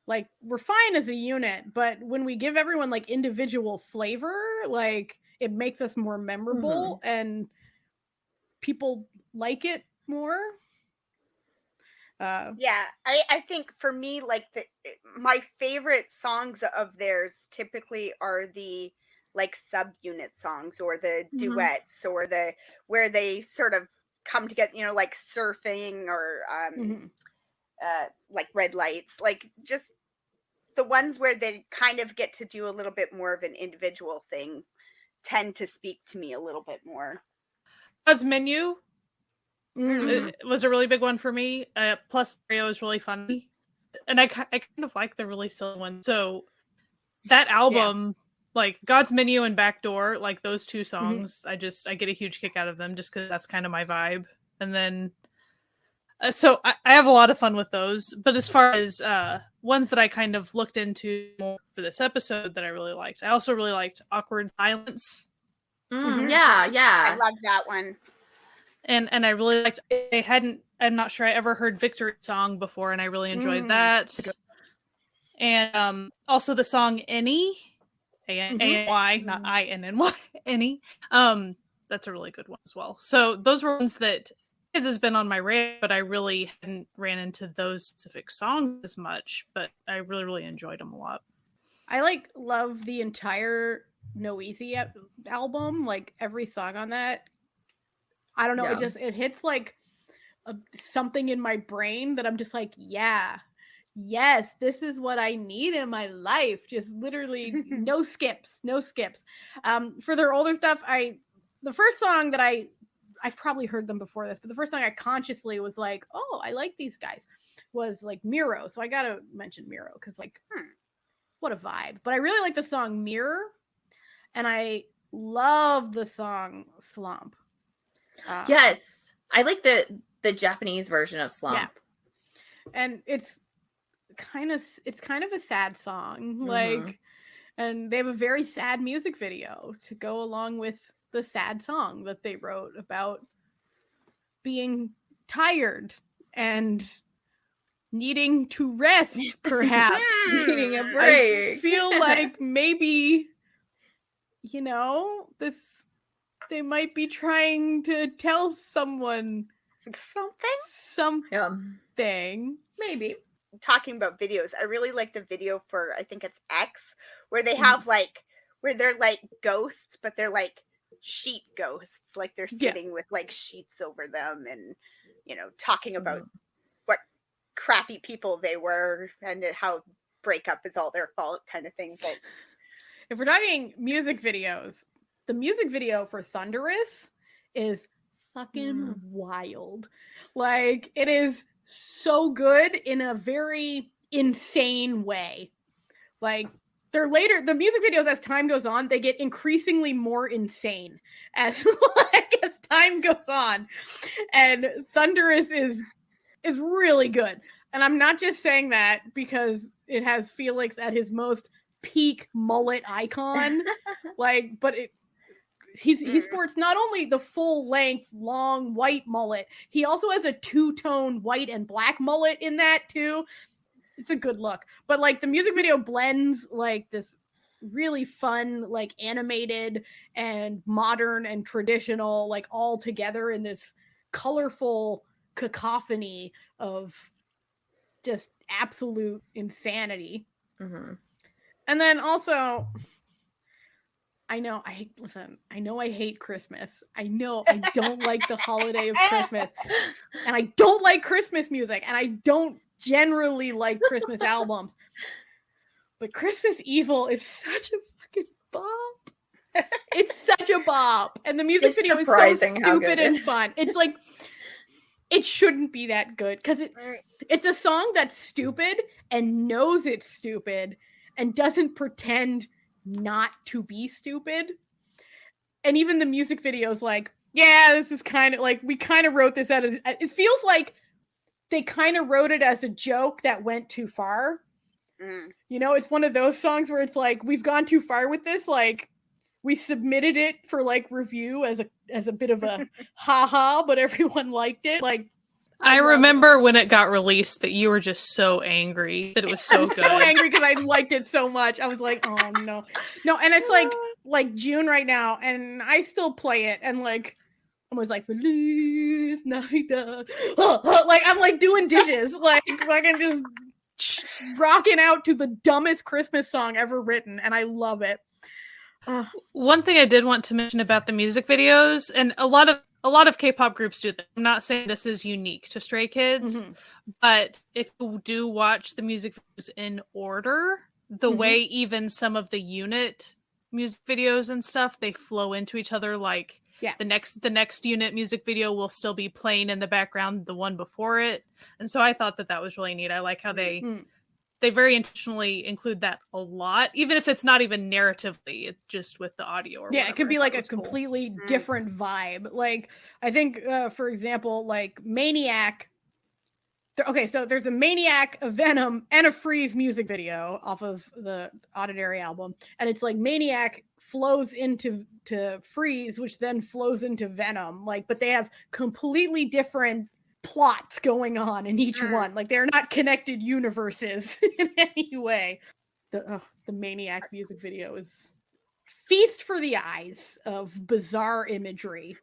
A: Like, we're fine as a unit, but when we give everyone like individual flavor, like, it makes us more memorable and people like it more.
B: I think for me, like, my favorite songs of theirs typically are the like subunit songs, or the duets, or where they sort of come together, like Surfing, or like Red Lights, like just the ones where they kind of get to do a little bit more of an individual thing tend to speak to me a little bit more.
D: God's Menu it was a really big one for me. Plus, Rio is really funny, and I kind of like the really silly one. So that album, like God's Menu and Backdoor, like those two songs, I get a huge kick out of them, just because that's kind of my vibe. And then, so I have a lot of fun with those. But as far as ones that I kind of looked into more for this episode that I really liked, I also really liked Awkward Silence.
C: Yeah.
B: I love that one.
A: And I really liked, I'm not sure I ever heard Victory Song before, and I really enjoyed that. And also the song Any, A-N-Y, not I-N-N-Y, Any. That's a really good one as well. So those were ones that has been on my radar, but I really hadn't ran into those specific songs as much, but I really, really enjoyed them a lot. I love the entire No Easy album, like every song on that. I don't know. Yeah. It hits like something in my brain that I'm just like, yes, this is what I need in my life. Just literally no skips. For their older stuff, the first song that I've probably heard them before this, but the first song I consciously was like, oh, I like these guys, was like Miro. So I got to mention Miro because like, what a vibe. But I really like the song Mirror, and I love the song Slump.
C: Yes, I like the Japanese version of Slump. Yeah.
A: And it's kind of a sad song, like, and they have a very sad music video to go along with the sad song that they wrote about being tired and needing to rest, perhaps
C: needing a break.
A: I feel like maybe they might be trying to tell someone something.
C: Maybe.
B: Talking about videos, I really like the video for, I think it's X, where they have where they're like ghosts, but they're like sheet ghosts, like they're sitting with like sheets over them, and talking about what crappy people they were and how breakup is all their fault, kind of thing. But
A: if we're talking music videos, the music video for Thunderous is fucking wild. Like, it is so good in a very insane way. Like, the music videos, as time goes on, they get increasingly more insane as time goes on. And Thunderous is really good. And I'm not just saying that because it has Felix at his most peak mullet icon, but he sports not only the full length long white mullet, he also has a two-tone white and black mullet in that too. It's a good look. But like the music video blends like this really fun, like animated and modern and traditional, like all together in this colorful cacophony of just absolute insanity. And then also I know I hate Christmas. I know I don't like the holiday of Christmas. And I don't like Christmas music. And I don't generally like Christmas albums. But Christmas Evil is such a fucking bop. It's such a bop. And the music video is so stupid and fun. It's like, it shouldn't be that good. Because it's a song that's stupid and knows it's stupid and doesn't pretend not to be stupid. And even the music video is like, yeah, this is kind of like, we kind of wrote this out as, it feels like they kind of wrote it as a joke that went too far. You know, it's one of those songs where it's like, we've gone too far with this. Like, we submitted it for like review as a bit of a haha, but everyone liked it. Like,
D: I remember when it got released that you were just so angry that it was so good.
A: So angry because I liked it so much. I was like, oh no. And it's like June right now, and I still play it, and like I was like, Feliz Navidad. Like I'm like doing dishes, like fucking just rocking out to the dumbest Christmas song ever written, and I love it.
D: One thing I did want to mention about the music videos, and a lot of K-pop groups do that. I'm not saying this is unique to Stray Kids, but if you do watch the music videos in order, the way even some of the unit music videos and stuff, they flow into each other. Like the next unit music video will still be playing in the background, the one before it. And so I thought that was really neat. I like how they very intentionally include that a lot, even if it's not even narratively, it's just with the audio or whatever.
A: It could be like a completely different vibe. Like, I think, for example, like Maniac. Okay, so there's a Maniac, a Venom, and a Freeze music video off of the Auditory album. And it's like Maniac flows into Freeze, which then flows into Venom. Like, but they have completely different plots going on in each one. Like, they're not connected universes in any way. The Maniac music video is feast for the eyes of bizarre imagery.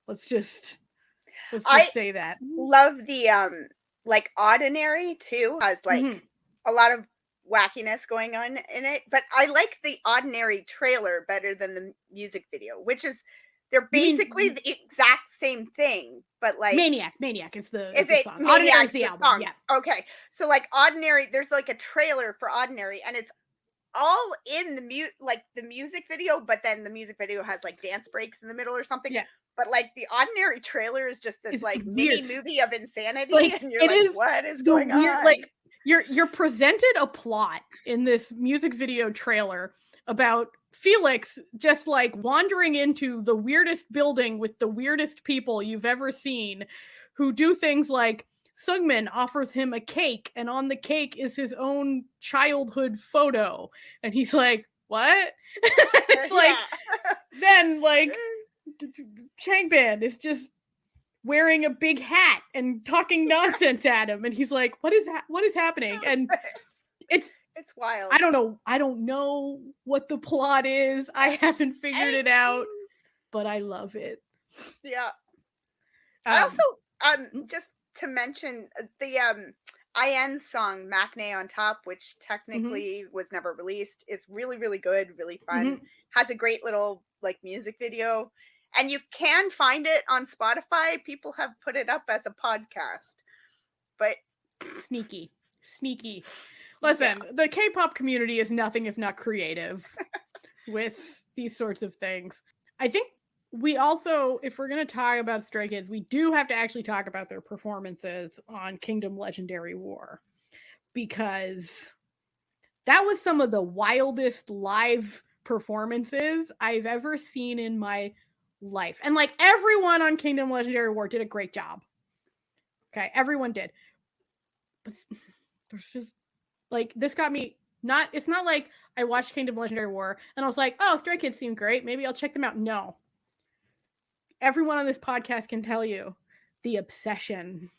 A: Let's just say that.
B: Love the like Ordinary too has like a lot of wackiness going on in it, but I like the Ordinary trailer better than the music video, which is they're basically the exact same thing, but like
A: Maniac is the song.
B: Ordinary is
A: the album. Song. Yeah.
B: Okay. So like Ordinary, there's like a trailer for Ordinary, and it's all in the music video, but then the music video has like dance breaks in the middle or something.
A: Yeah.
B: But like the Ordinary trailer is just this like mini movie of insanity,
A: like,
B: and you're like, what is going on?
A: Like you're presented a plot in this music video trailer about Felix just like wandering into the weirdest building with the weirdest people you've ever seen, who do things like Sungmin offers him a cake, and on the cake is his own childhood photo, and he's like, what? It's like then like Changbin is just wearing a big hat and talking nonsense at him, and he's like, what is happening? And it's wild. I don't know what the plot is. I haven't figured it out, but I love it.
B: Yeah. I also just to mention the IN song Matinee on Top, which technically was never released, is really, really good, really fun. Has a great little like music video, and you can find it on Spotify. People have put it up as a podcast, but
A: sneaky. Listen, the K-pop community is nothing if not creative with these sorts of things. I think we also, if we're going to talk about Stray Kids, we do have to actually talk about their performances on Kingdom Legendary War, because that was some of the wildest live performances I've ever seen in my life. And like everyone on Kingdom Legendary War did a great job. Okay, everyone did. But there's just like, this got me it's not like I watched Kingdom Legendary War and I was like, oh, Stray Kids seem great, maybe I'll check them out. No. Everyone on this podcast can tell you the obsession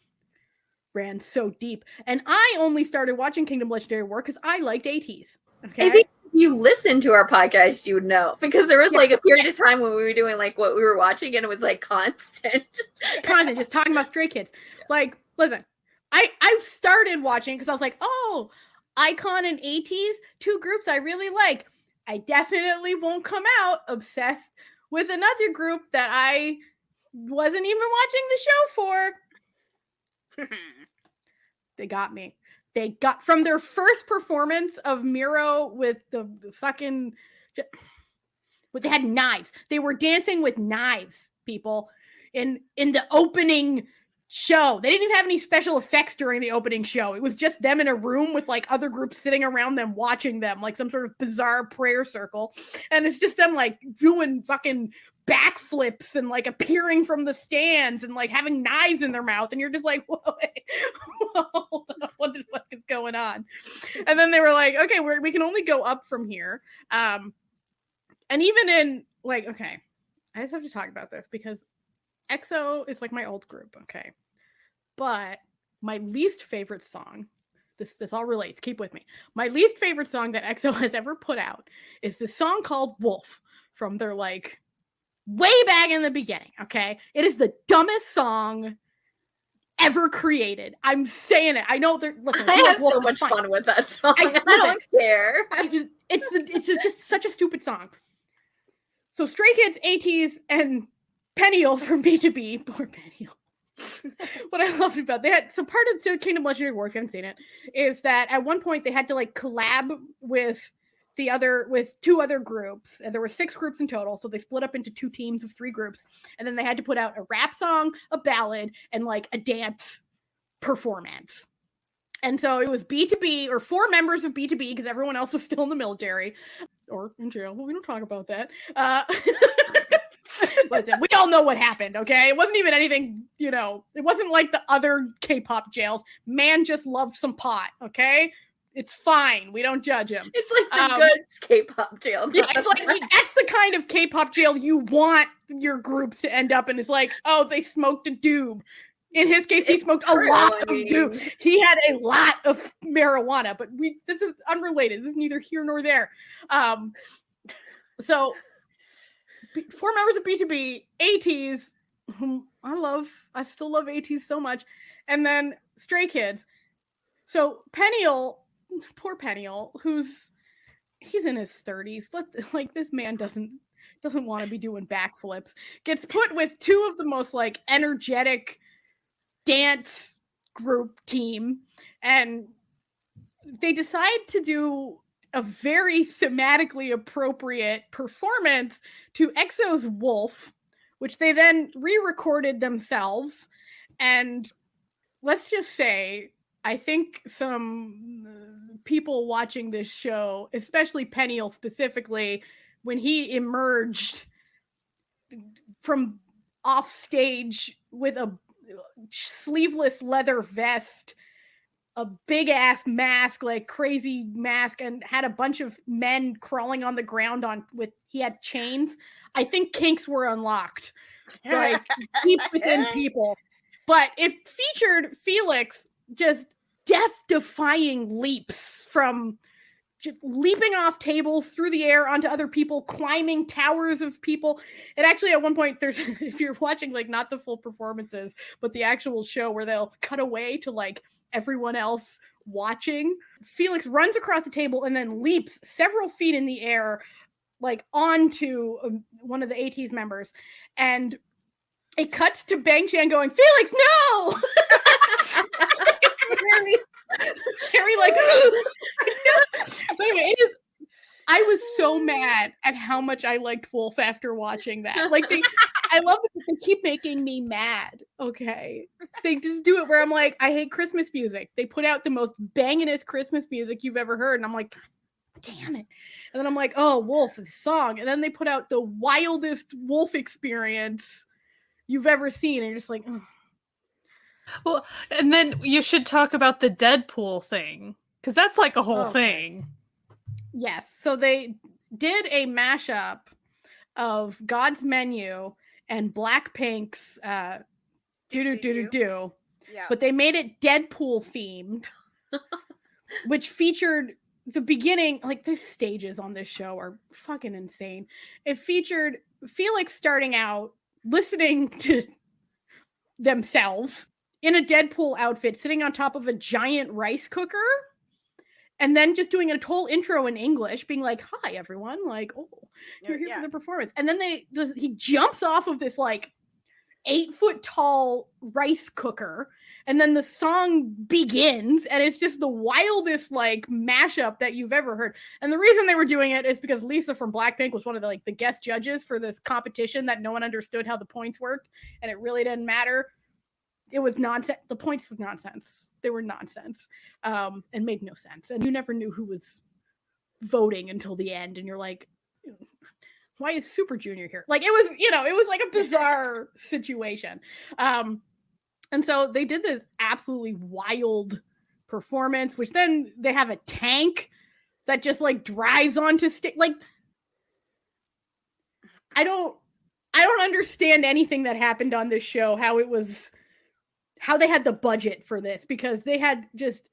A: ran so deep. And I only started watching Kingdom Legendary War because I liked ATEEZ. Okay?
C: I think if you listen to our podcast, you would know. Because there was like a period of time when we were doing like what we were watching, and it was like constant.
A: Just talking about Stray Kids. Like, listen, I started watching because I was like, oh, iKON and ATEEZ, two groups I really like. I definitely won't come out obsessed with another group that I wasn't even watching the show for. They got me. They got from their first performance of Miro with the fucking, they had knives. They were dancing with knives, people, in the opening show. They didn't even have any special effects during the opening show. It was just them in a room with like other groups sitting around them watching them, like some sort of bizarre prayer circle. And it's just them like doing fucking backflips and like appearing from the stands and like having knives in their mouth. And you're just like, whoa, hold on, what the fuck is going on? And then they were like, okay, we can only go up from here. And even in like, okay, I just have to talk about this because EXO is like my old group, okay? But my least favorite song, this all relates, keep with me. My least favorite song that EXO has ever put out is this song called Wolf from their like way back in the beginning, okay? It is the dumbest song ever created. I'm saying it. I know they're listen.
C: I have so much fun with that song. I don't care.
A: It's just such a stupid song. So Stray Kids, ATEEZ, and Peniel from B2B, poor Peniel. What I loved about they had so part of Kingdom Legendary War, if you haven't seen it, is that at one point they had to like collab with two other groups, and there were 6 groups in total, so they split up into 2 teams of 3 groups, and then they had to put out a rap song, a ballad, and like a dance performance. And so it was B2B, or 4 members of B2B, because everyone else was still in the military or in jail. Well, we don't talk about that. Listen, we all know what happened, okay? It wasn't even anything, it wasn't like the other K-pop jails. Man just loved some pot, okay? It's fine. We don't judge him.
C: It's like the good K-pop jail.
A: Yeah, it's like that's the kind of K-pop jail you want your groups to end up in. It's like, oh, they smoked a doob. In his case, he smoked a lot of doob. He had a lot of marijuana, but this is unrelated. This is neither here nor there. So 4 members of B2B, ATEEZ, whom I still love ATEEZ so much, and then Stray Kids. So Peniel, poor Peniel, he's in his 30s. Like this man doesn't want to be doing backflips. Gets put with 2 of the most like energetic dance group team, and they decide to do a very thematically appropriate performance to EXO's Wolf, which they then re-recorded themselves. And let's just say, I think some people watching this show, especially Peniel specifically, when he emerged from off stage with a sleeveless leather vest, a big ass mask, like crazy mask, and had a bunch of men crawling on the ground he had chains. I think kinks were unlocked, like deep within people. But it featured Felix just death-defying leaps from just leaping off tables through the air onto other people, climbing towers of people. And actually at one point there's, if you're watching like not the full performances, but the actual show where they'll cut away to like everyone else watching, Felix runs across the table and then leaps several feet in the air, like onto one of the ATEEZ members. And it cuts to Bang Chan going, Felix, no! Harry like, but anyway, I was so mad at how much I liked Wolf after watching that. Like I love that they keep making me mad. Okay, they just do it where I'm like, I hate Christmas music. They put out the most bangingest Christmas music you've ever heard, and I'm like, damn it. And then I'm like, oh, Wolf, the song. And then they put out the wildest Wolf experience you've ever seen, and you're just like, oh.
D: Well, and then you should talk about the Deadpool thing, because that's like a whole thing.
A: Yes. So they did a mashup of God's Menu and Blackpink's Do Do Do Do. Yeah. But they made it Deadpool themed, which featured the beginning, like the stages on this show are fucking insane. It featured Felix starting out listening to themselves in a Deadpool outfit, sitting on top of a giant rice cooker. and then just doing a whole intro in English, being like, "Hi everyone," like, "Oh, you're here for the performance," and then he jumps off of this like 8-foot tall rice cooker, and then the song begins, and it's just the wildest like mashup that you've ever heard. And the reason they were doing it is because Lisa from Blackpink was one of the like the guest judges for this competition that no one understood how the points worked, and it really didn't matter. It was nonsense. The points were nonsense. They were nonsense, and made no sense. And you never knew who was voting until the end, and you're like, why is Super Junior here? Like, it was like a bizarre situation. And so they did this absolutely wild performance, which then they have a tank that just like drives onto stage. Like, I don't understand anything that happened on this show, how they had the budget for this, because they had just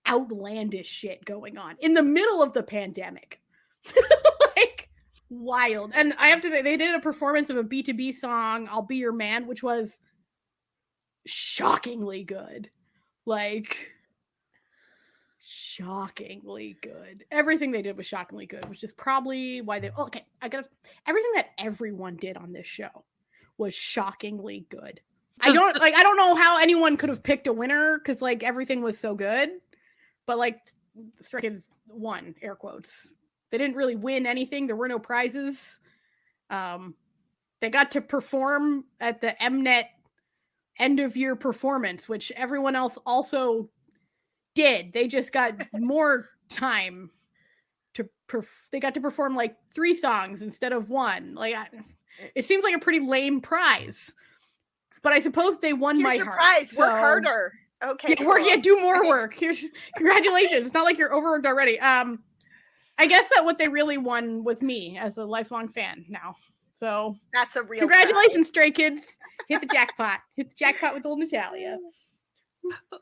A: outlandish shit going on in the middle of the pandemic. Like, wild. And I have to say, they did a performance of a B2B song, "I'll Be Your Man," which was shockingly good. Like, shockingly good. Everything they did was shockingly good, which is probably why everything that everyone did on this show was shockingly good. I don't know how anyone could have picked a winner, because like everything was so good, but like Stray Kids won, air quotes. They didn't really win anything. There were no prizes. They got to perform at the Mnet end of year performance, which everyone else also did. They just got more time to they got to perform like 3 songs instead of 1. Like, it seems like a pretty lame prize, but I suppose they won my heart.
B: Prize. So, work harder. Okay.
A: Do more work. Here's congratulations. It's not like you're overworked already. I guess that what they really won was me as a lifelong fan now. So
B: that's a real
A: congratulations, prize. Stray Kids. Hit the jackpot. Hit the jackpot with old Natalia.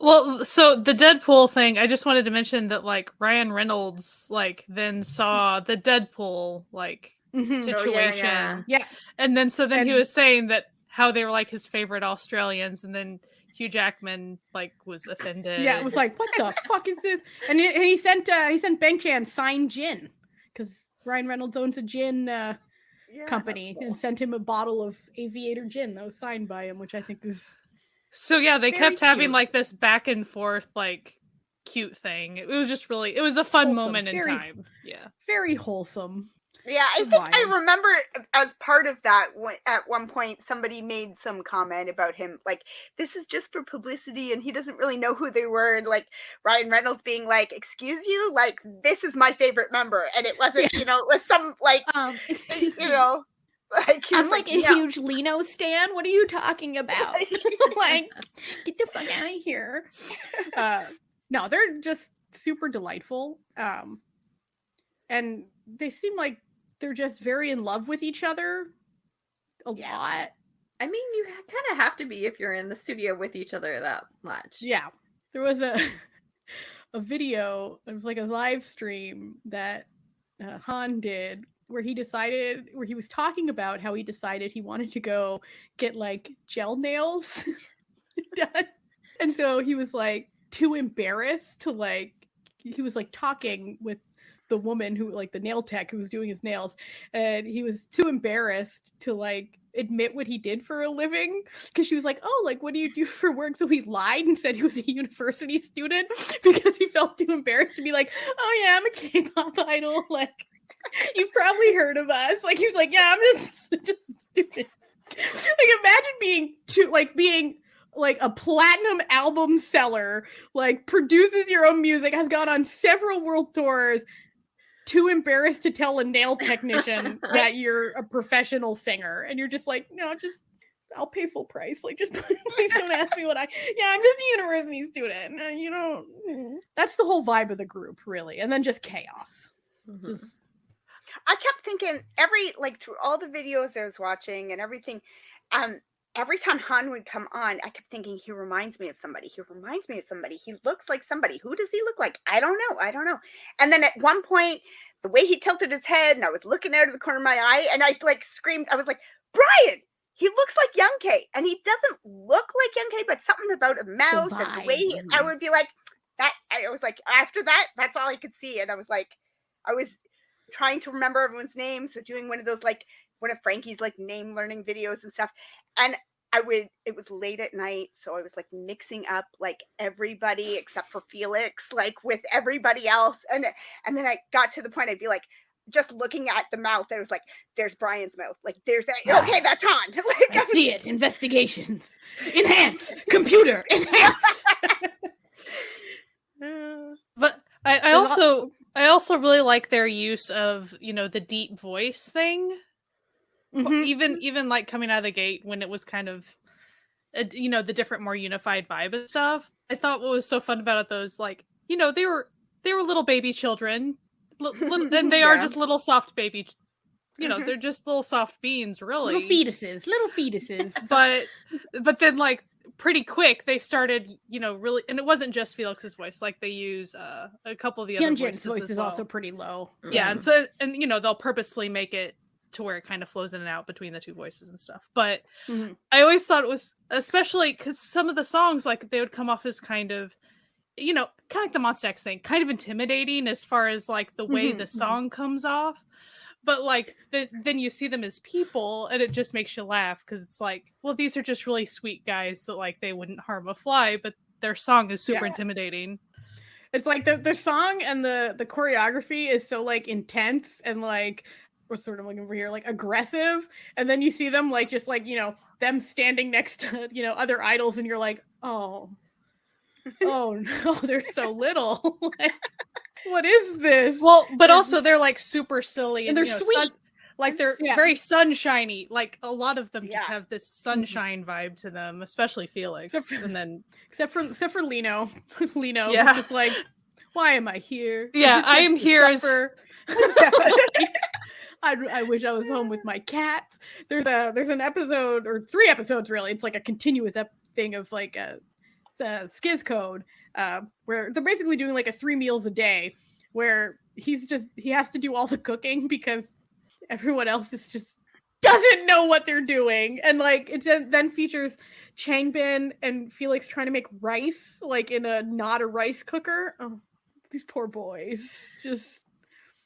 D: Well, so the Deadpool thing, I just wanted to mention that like Ryan Reynolds like then saw the Deadpool like situation.
A: Yeah.
D: And then he was saying that how they were like his favorite Australians, and then Hugh Jackman like was offended.
A: Yeah, it was like, what the fuck is this? And he sent Bang Chan signed gin, because Ryan Reynolds owns a gin company, cool. And sent him a bottle of Aviator gin that was signed by him, which I think is
D: so. Yeah, they kept having like this back and forth like cute thing. It was just really, it was a fun moment in time. Yeah,
A: very wholesome.
B: Yeah, I think I remember as part of that, at one point somebody made some comment about him, like, this is just for publicity and he doesn't really know who they were. And like Ryan Reynolds being like, excuse you? Like, this is my favorite member. And it wasn't, it was some like,
A: excuse me.
B: Like,
A: I'm like a huge Lino stan. What are you talking about? Like, get the fuck out of here. No, they're just super delightful. And they seem like they're just very in love with each other a lot.
C: I mean, you kind of have to be if you're in the studio with each other that much.
A: Yeah. There was a video, it was like a live stream that Han did where he was talking about how he decided he wanted to go get like gel nails done. And so he was like too embarrassed to like, he was like talking with the woman who like the nail tech who was doing his nails, and he was too embarrassed to like admit what he did for a living, because she was like, oh, like, what do you do for work? So he lied and said he was a university student because he felt too embarrassed to be like, oh yeah, I'm a K-pop idol, like, you've probably heard of us. Like, he was like, yeah, I'm just stupid. Like, imagine being like a platinum album seller, like produces your own music, has gone on several world tours, too embarrassed to tell a nail technician that you're a professional singer, and you're just like, no, just I'll pay full price. Like, just please don't ask me I'm just a university student. That's the whole vibe of the group, really. And then just chaos.
C: Mm-hmm.
A: Just
B: I kept thinking through all the videos I was watching and everything, every time Han would come on, I kept thinking, he reminds me of somebody. He reminds me of somebody. He looks like somebody. Who does he look like? I don't know. And then at one point, the way he tilted his head, and I was looking out of the corner of my eye, and I like screamed. I was like, Brian, he looks like Young K. And he doesn't look like Young K, but something about a mouth and the way I would be like, I was like, after that, that's all I could see. And I was like, I was trying to remember everyone's names, so doing one of Frankie's like name learning videos and stuff. And it was late at night, so I was like mixing up like everybody except for Felix, like with everybody else. And then I got to the point I'd be like, just looking at the mouth, there was like, there's Brian's mouth. Like there's okay, that's Han. Like,
A: I see it. Investigations. Enhance. Computer. Enhance.
D: But I also really like their use of, the deep voice thing. Mm-hmm. Even like coming out of the gate when it was kind of, the different, more unified vibe and stuff. I thought what was so fun about it, those like, they were little baby children, and they are just little soft baby. They're just little soft beans, really.
A: Little fetuses.
D: But then like pretty quick they started, really, and it wasn't just Felix's voice. Like they use a couple of the other voices.
A: Voice
D: as
A: is
D: well.
A: Also pretty low.
D: Yeah, and so they'll purposefully make it to where it kind of flows in and out between the two voices and stuff. But I always thought it was, especially because some of the songs, like they would come off as kind of, kind of like the Monsta X thing, kind of intimidating as far as like the way the song comes off. But like then you see them as people, and it just makes you laugh because it's like, well, these are just really sweet guys that like they wouldn't harm a fly, but their song is super intimidating.
A: It's like the song and the choreography is so like intense and like, we're sort of looking over here, like aggressive, and then you see them like just like them standing next to other idols, and you're like, oh no, they're so little. Like, what is this?
D: Well, but also they're like super silly
A: and they're sweet.
D: Like they're very sunshiny. Like a lot of them just have this sunshine vibe to them, especially Felix. Except for Lino. Lino, just like, why am I here?
A: Yeah, I am here. I wish I was home with my cats. There's an episode, or 3 episodes really. It's like a continuous thing of like a Skiz Code, where they're basically doing like a 3 meals a day, where he has to do all the cooking because everyone else just doesn't know what they're doing. And like it then features Changbin and Felix trying to make rice, like in a not a rice cooker. Oh, these poor boys. Just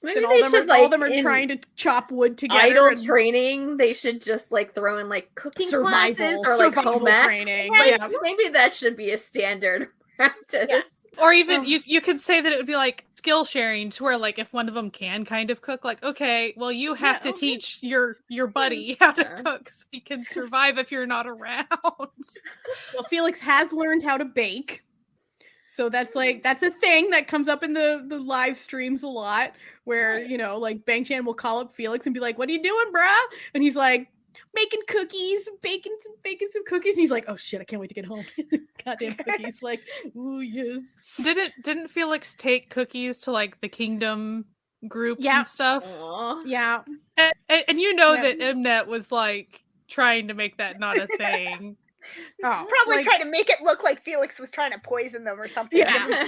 C: maybe all of
A: them are trying to chop wood together.
C: Idol training, they should just like throw in like cooking classes or like home training. Like, maybe that should be a standard practice. Yeah.
D: Or even you could say that it would be like skill sharing, to where like if one of them can kind of cook, like, okay, well you have to teach your buddy how to cook so he can survive if you're not around.
A: Well, Felix has learned how to bake. So that's a thing that comes up in the live streams a lot, where, like Bang-chan will call up Felix and be like, what are you doing, bruh? And he's like, making cookies, baking some cookies. And he's like, oh shit, I can't wait to get home. Goddamn cookies. Like, ooh, yes.
D: Didn't Felix take cookies to like the Kingdom groups and stuff?
C: Aww.
A: Yeah.
D: And that Mnet was like trying to make that not a thing.
B: Probably trying to make it look like Felix was trying to poison them or something.
A: Yeah.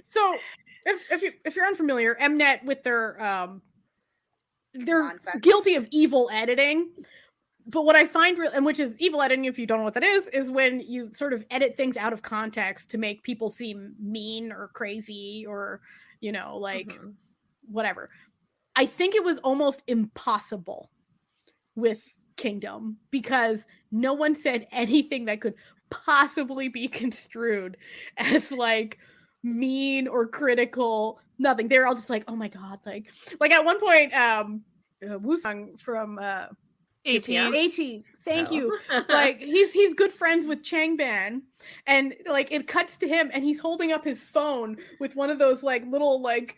A: So if you're unfamiliar, Mnet with they're nonsense. Guilty of evil editing. But what I find and which is evil editing, if you don't know what that is when you sort of edit things out of context to make people seem mean or crazy or whatever. I think it was almost impossible with Kingdom, because no one said anything that could possibly be construed as like mean or critical. Nothing. They're all just like, oh my god, like at one point, Woo-sung from AT, thank you. Like he's good friends with Changbin, and like it cuts to him and he's holding up his phone with one of those like little like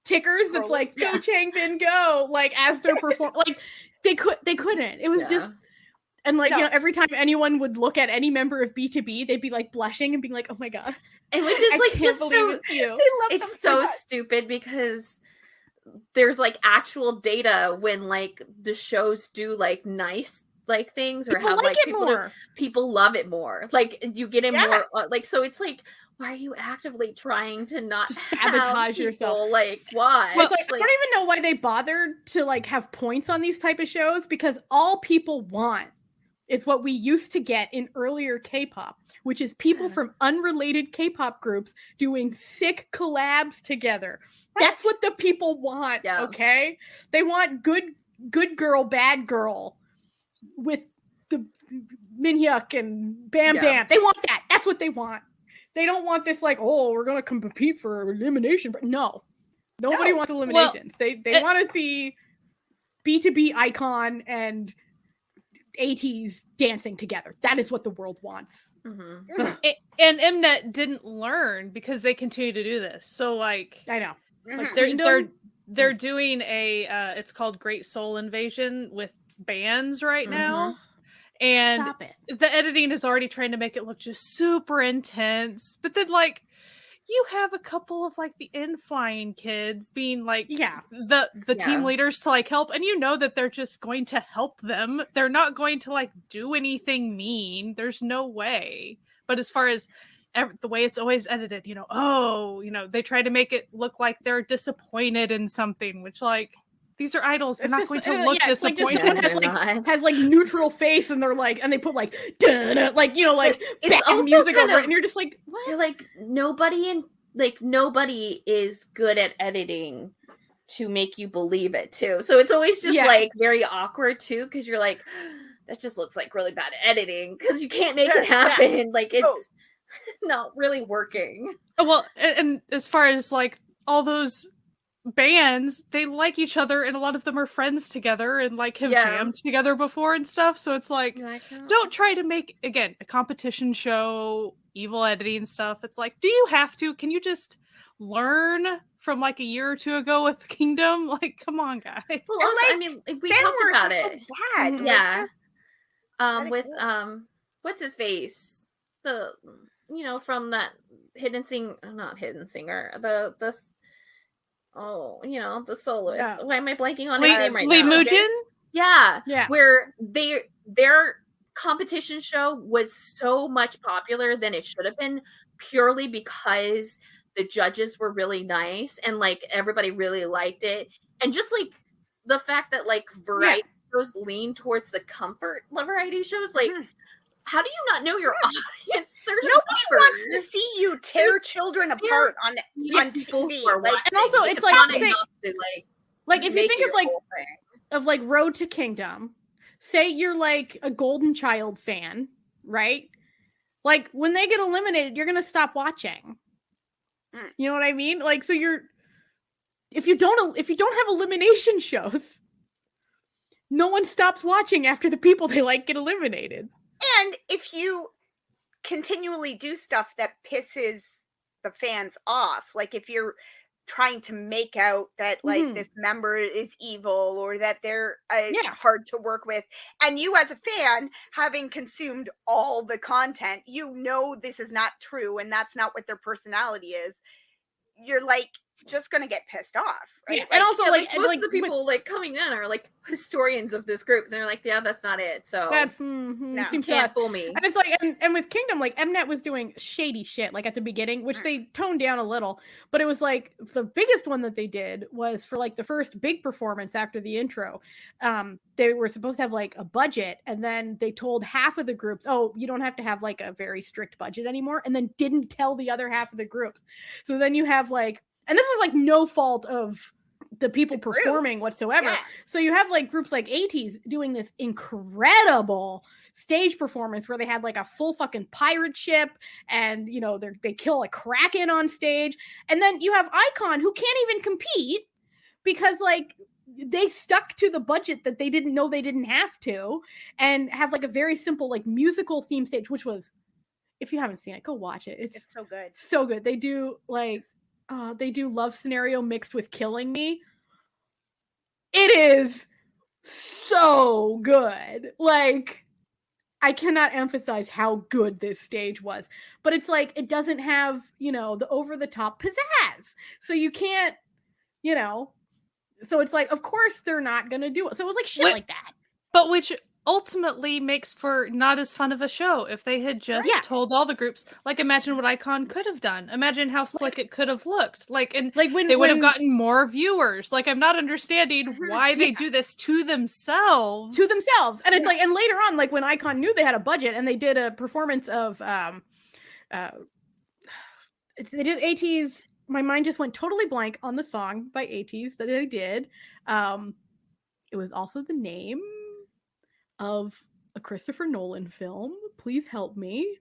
A: tickers that's like, go Changbin, go, like as they're performing. Like they couldn't. It was just, and like every time anyone would look at any member of B2B, they'd be like blushing and being like, oh my god.
C: And which is like just so it's so stupid, because there's like actual data when like the shows do like nice like things, or
A: people
C: have
A: like
C: like people love it more. Like you get it more like, so it's like, why are you actively trying to not
A: sabotage yourself?
C: Like, why?
A: Well, I don't even know why they bothered to like have points on these type of shows, because all people want is what we used to get in earlier K-pop, which is people from unrelated K-pop groups doing sick collabs together. That's what the people want, okay? They want good girl, bad girl with the Minhyuk and Bam Bam. They want that. That's what they want. They don't want this like, oh, we're going to compete for elimination. But no. Nobody wants elimination. Well, they want to see B2B Icon and ATs dancing together. That is what the world wants.
D: Mm-hmm. And Mnet didn't learn because they continue to do this. So like,
A: I know,
D: like they're doing a it's called Great Soul Invasion with bands right now, and the editing is already trying to make it look just super intense. But then like, you have a couple of like the in-flying kids being like the team leaders to like help, and you know that they're just going to help them. They're not going to like do anything mean. There's no way. But as far as the way it's always edited, they try to make it look like they're disappointed in something, which like, theyese are idols. They're not going to look disappointed.
A: Like, has like neutral face, and they're like, and they put like, like bad music over it, and you're just like, what?
C: Like nobody is good at editing to make you believe it too. So it's always just like very awkward too, because you're like, that just looks like really bad editing because you can't make it happen. Like it's not really working.
D: Well, and as far as like all those bands, they like each other, and a lot of them are friends together and like have jammed together before and stuff. So it's like, don't try to make again a competition show, evil editing stuff. It's like, do you have to? Can you just learn from like a year or two ago with Kingdom? Like, come on, guys.
C: Well, also, I mean, we talked about it.
B: So bad.
C: With what's his face? The from that not Hidden Singer, the the soloist.
A: Yeah.
C: Why am I blanking on his name right
D: Lee
C: now?
D: Mujin?
C: Yeah. Where their competition show was so much popular than it should have been, purely because the judges were really nice and like everybody really liked it. And just like the fact that like variety shows lean towards the comfort variety shows, like how do you not know your audience? There's
B: nobody wants to see you tear children apart on TV.
A: And also, it's like, if you think of like Road to Kingdom, say you're like a Golden Child fan, right? Like when they get eliminated, you're gonna stop watching. You know what I mean? Like, so if you don't have elimination shows, no one stops watching after the people they like get eliminated.
B: And if you continually do stuff that pisses the fans off, like if you're trying to make out that like this member is evil or that they're hard to work with, and you as a fan, having consumed all the content, this is not true and that's not what their personality is, you're like just gonna get pissed off, right?
C: And also like most of the people like coming in are like historians of this group, and they're like, yeah, that's not it. So
A: that's
C: you can't fool me.
A: And it's like, and with Kingdom, like Mnet was doing shady shit like at the beginning, which they toned down a little, but it was like the biggest one that they did was for like the first big performance after the intro. They were supposed to have like a budget, and then they told half of the groups, oh, you don't have to have like a very strict budget anymore, and then didn't tell the other half of the groups. So then you have like, and this is like no fault of the people performing whatsoever. Yeah. So you have like groups like ATs doing this incredible stage performance where they had like a full fucking pirate ship, and they kill a kraken on stage. And then you have Icon, who can't even compete because like they stuck to the budget that they didn't know they didn't have to, and have like a very simple like musical theme stage, which was, if you haven't seen it, go watch it. It's
B: so good.
A: So good. They do like they do Love Scenario mixed with Killing Me. It is so good. Like, I cannot emphasize how good this stage was. But it's like, it doesn't have, the over-the-top pizzazz. So you can't, so it's like, of course they're not going to do it. So it was like shit like that.
D: But which ultimately makes for not as fun of a show if they had just told all the groups. Like, imagine what Icon could have done. Imagine how slick it could have looked. Like, and like when they would have gotten more viewers. Like, I'm not understanding why they do this to themselves.
A: And it's like, and later on, like when Icon knew they had a budget and they did a performance of they did AT's. My mind just went totally blank on the song by AT's that they did. It was also the name of a Christopher Nolan film. Please help me.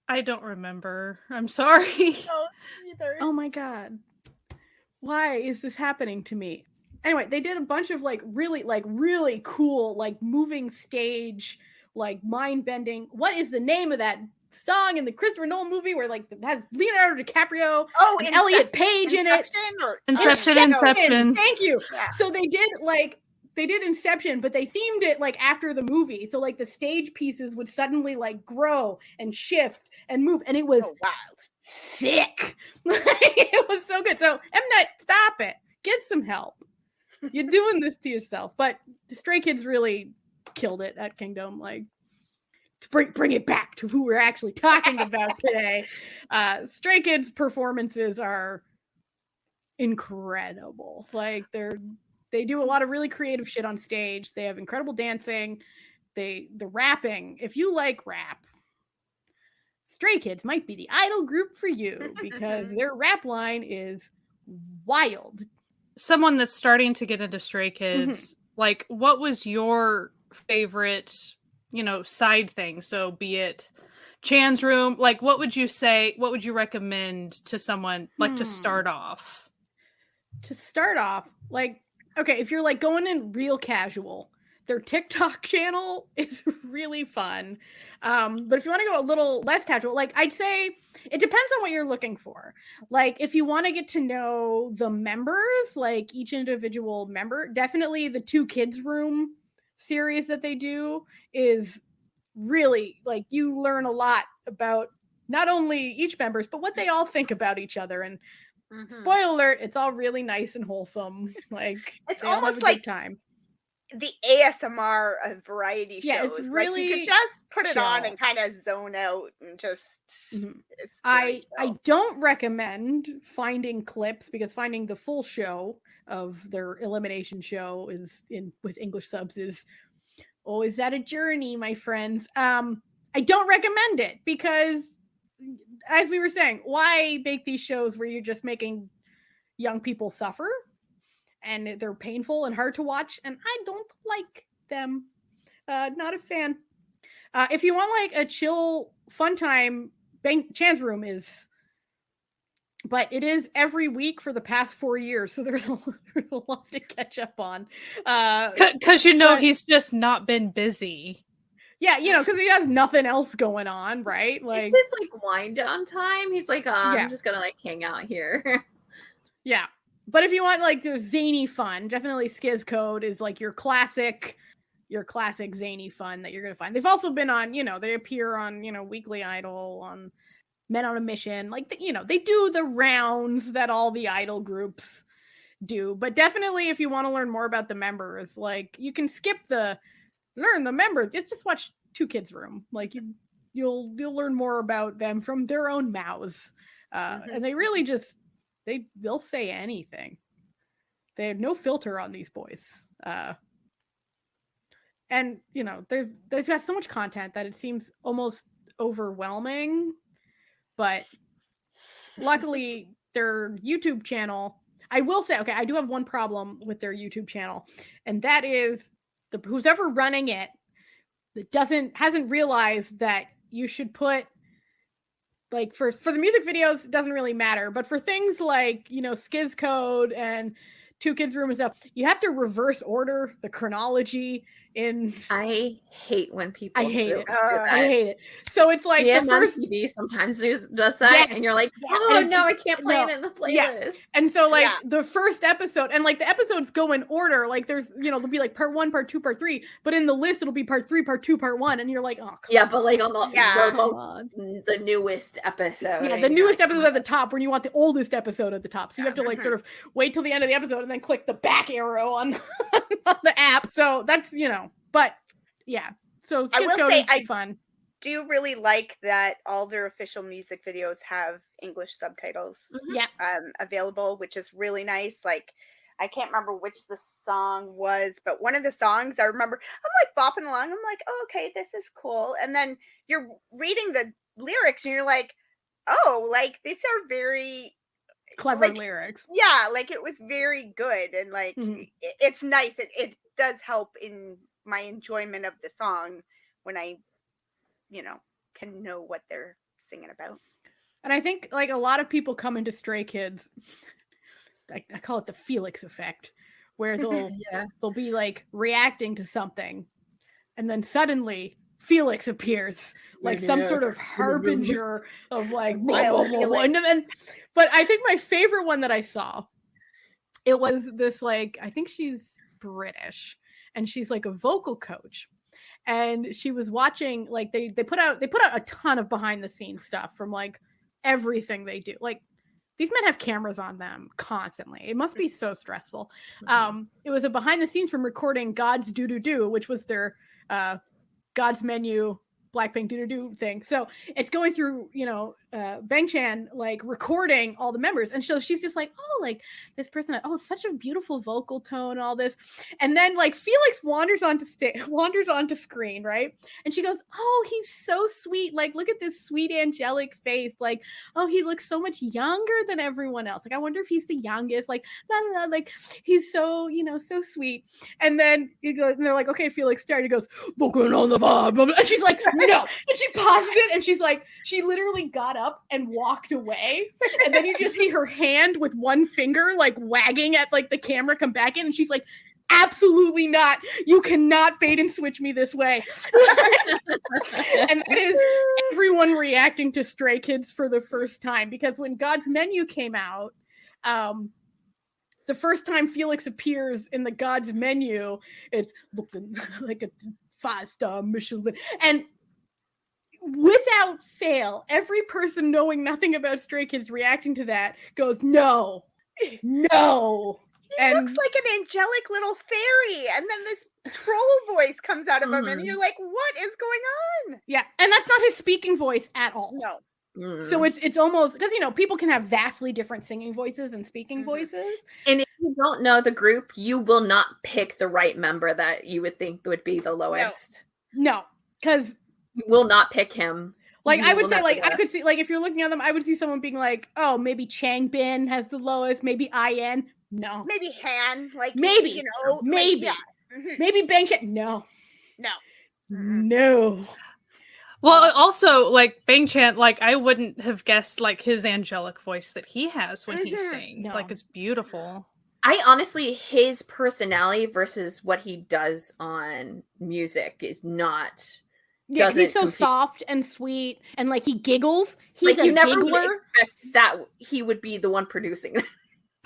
D: I don't remember. I'm sorry.
B: No, either.
A: Oh my god. Why is this happening to me? Anyway, they did a bunch of really cool, like moving stage, like mind-bending. What is the name of that song in the Christopher Nolan movie where like it has Leonardo DiCaprio and Elliot Page in it?
D: Inception.
A: Thank you. Yeah. So they did Inception, but they themed it like after the movie. So like the stage pieces would suddenly like grow and shift and move, and it was sick. It was so good. So M. Night, stop it. Get some help. You're doing this to yourself. But the Stray Kids really killed it at Kingdom. Like, to bring it back to who we're actually talking about today. Stray Kids performances are incredible. Like they do a lot of really creative shit on stage. They have incredible dancing. The rapping. If you like rap, Stray Kids might be the idol group for you because their rap line is wild.
D: Someone that's starting to get into Stray Kids, like, what was your favorite, side thing? So be it Chan's room, like, what would you recommend to someone, like, to start off?
A: To start off, like, okay, if you're like going in real casual, their TikTok channel is really fun. But if you want to go a little less casual, like I'd say it depends on what you're looking for. Like if you want to get to know the members, like each individual member, definitely the 2 Kids Room series that they do is really like you learn a lot about not only each members, but what they all think about each other. And spoiler alert, it's all really nice and wholesome. Like
B: it's almost like time. The ASMR of variety shows.
A: Yeah, it's really
B: like you could just put it on and kind of zone out and just it's
A: I don't recommend finding clips because finding the full show of their elimination show with English subs is always a journey, my friends. I don't recommend it because as we were saying, why make these shows where you're just making young people suffer? And they're painful and hard to watch, and I don't like them. Not a fan. If you want like a chill, fun time, Chan's Room is, but it is every week for the past 4 years, so there's a lot to catch up on.
D: Because he's just not been busy.
A: Yeah, because he has nothing else going on, right? Like
C: it's his like wind down time. He's like, I'm just gonna like hang out here.
A: Yeah. But if you want like the zany fun, definitely Skiz Code is like your classic zany fun that you're gonna find. They've also been on, they appear on, Weekly Idol, on Men on a Mission. Like, they do the rounds that all the idol groups do. But definitely, if you want to learn more about the members, like you can skip learn the members. Just watch 2 Kids Room. Like you'll learn more about them from their own mouths. And they really just. They'll say anything. They have no filter on these boys. And, they've got so much content that it seems almost overwhelming. But luckily, their YouTube channel, I will say, okay, I do have one problem with their YouTube channel. And that is who's ever running it hasn't realized that you should put like for the music videos, it doesn't really matter. But for things like, Skiz Code and 2 Kids Room and stuff, you have to reverse order the chronology in.
C: I hate when people
A: I hate
C: do
A: it.
C: that.
A: I hate it. So it's like
C: the first TV sometimes does that, and you're like, oh no, I can't play it in the playlist.
A: Yeah. And so like the first episode, and like the episodes go in order. Like there's there'll be like part 1, part 2, part 3, but in the list it'll be part 3, part 2, part 1, and you're like, oh
C: but like on the newest episode.
A: Yeah, the newest episode at the top when you want the oldest episode at the top. So you have to like sort of wait till the end of the episode and then click the back arrow on the app. So that's know, but yeah. So
B: I will say
A: is fun.
B: Do really like that all their official music videos have English subtitles available, which is really nice. Like, I can't remember which the song was, but one of the songs I remember, I'm like bopping along. I'm like, oh, okay, this is cool. And then you're reading the lyrics and you're like, oh, like these are very
A: clever lyrics.
B: Yeah, like it was very good. And like, it's nice. It does help in my enjoyment of the song when I, can know what they're singing about.
A: And I think like a lot of people come into Stray Kids, I call it the Felix effect, where they'll be like reacting to something, and then suddenly Felix appears like some sort of harbinger of like blah, blah, blah, blah. And then, but I think my favorite one that I saw, it was this like, I think she's British and she's like a vocal coach. And she was watching, like they put out a ton of behind the scenes stuff from like everything they do. Like these men have cameras on them constantly. It must be so stressful. It was a behind the scenes from recording God's Doo Doo Doo, which was their God's Menu Blackpink Doo Doo Doo thing. So it's going through, Bang Chan like recording all the members. And so she's just like, oh, like this person, oh, such a beautiful vocal tone, all this. And then like Felix wanders onto screen, right? And she goes, oh, he's so sweet. Like, look at this sweet angelic face. Like, oh, he looks so much younger than everyone else. Like, I wonder if he's the youngest. Like, blah, blah, blah. Like, he's so, so sweet. And then you go, and they're like, okay, Felix, start. He goes, looking on the vibe. And she's like, no. And she paused it and she's like, she literally got up and walked away. And then you just see her hand with one finger like wagging at like the camera come back in. And she's like, absolutely not. You cannot bait and switch me this way. And that is everyone reacting to Stray Kids for the first time. Because when God's Menu came out, the first time Felix appears in the God's Menu, it's looking like a 5-star Michelin. And without fail, every person knowing nothing about Stray Kids reacting to that goes, no.
B: He looks like an angelic little fairy. And then this troll voice comes out of him and you're like, what is going on?
A: Yeah. And that's not his speaking voice at all.
B: No.
A: So it's almost, because people can have vastly different singing voices and speaking voices.
C: And if you don't know the group, you will not pick the right member that you would think would be the lowest.
A: No, because
C: you will not pick him.
A: Like I would say, like I could see, like if you're looking at them, I would see someone being like, oh, maybe Chang Bin has the lowest, maybe IN. No,
B: maybe Han, like
A: maybe maybe
B: yeah.
A: Maybe Bang Chan. No.
D: Well, also like Bang Chan, like I wouldn't have guessed like his angelic voice that he has when he sings. Like it's beautiful.
C: I honestly, his personality versus what he does on music is not.
A: Yeah, he's so soft and sweet, and like he giggles. He's
C: like you never
A: giggler.
C: would expect that he would be the one producing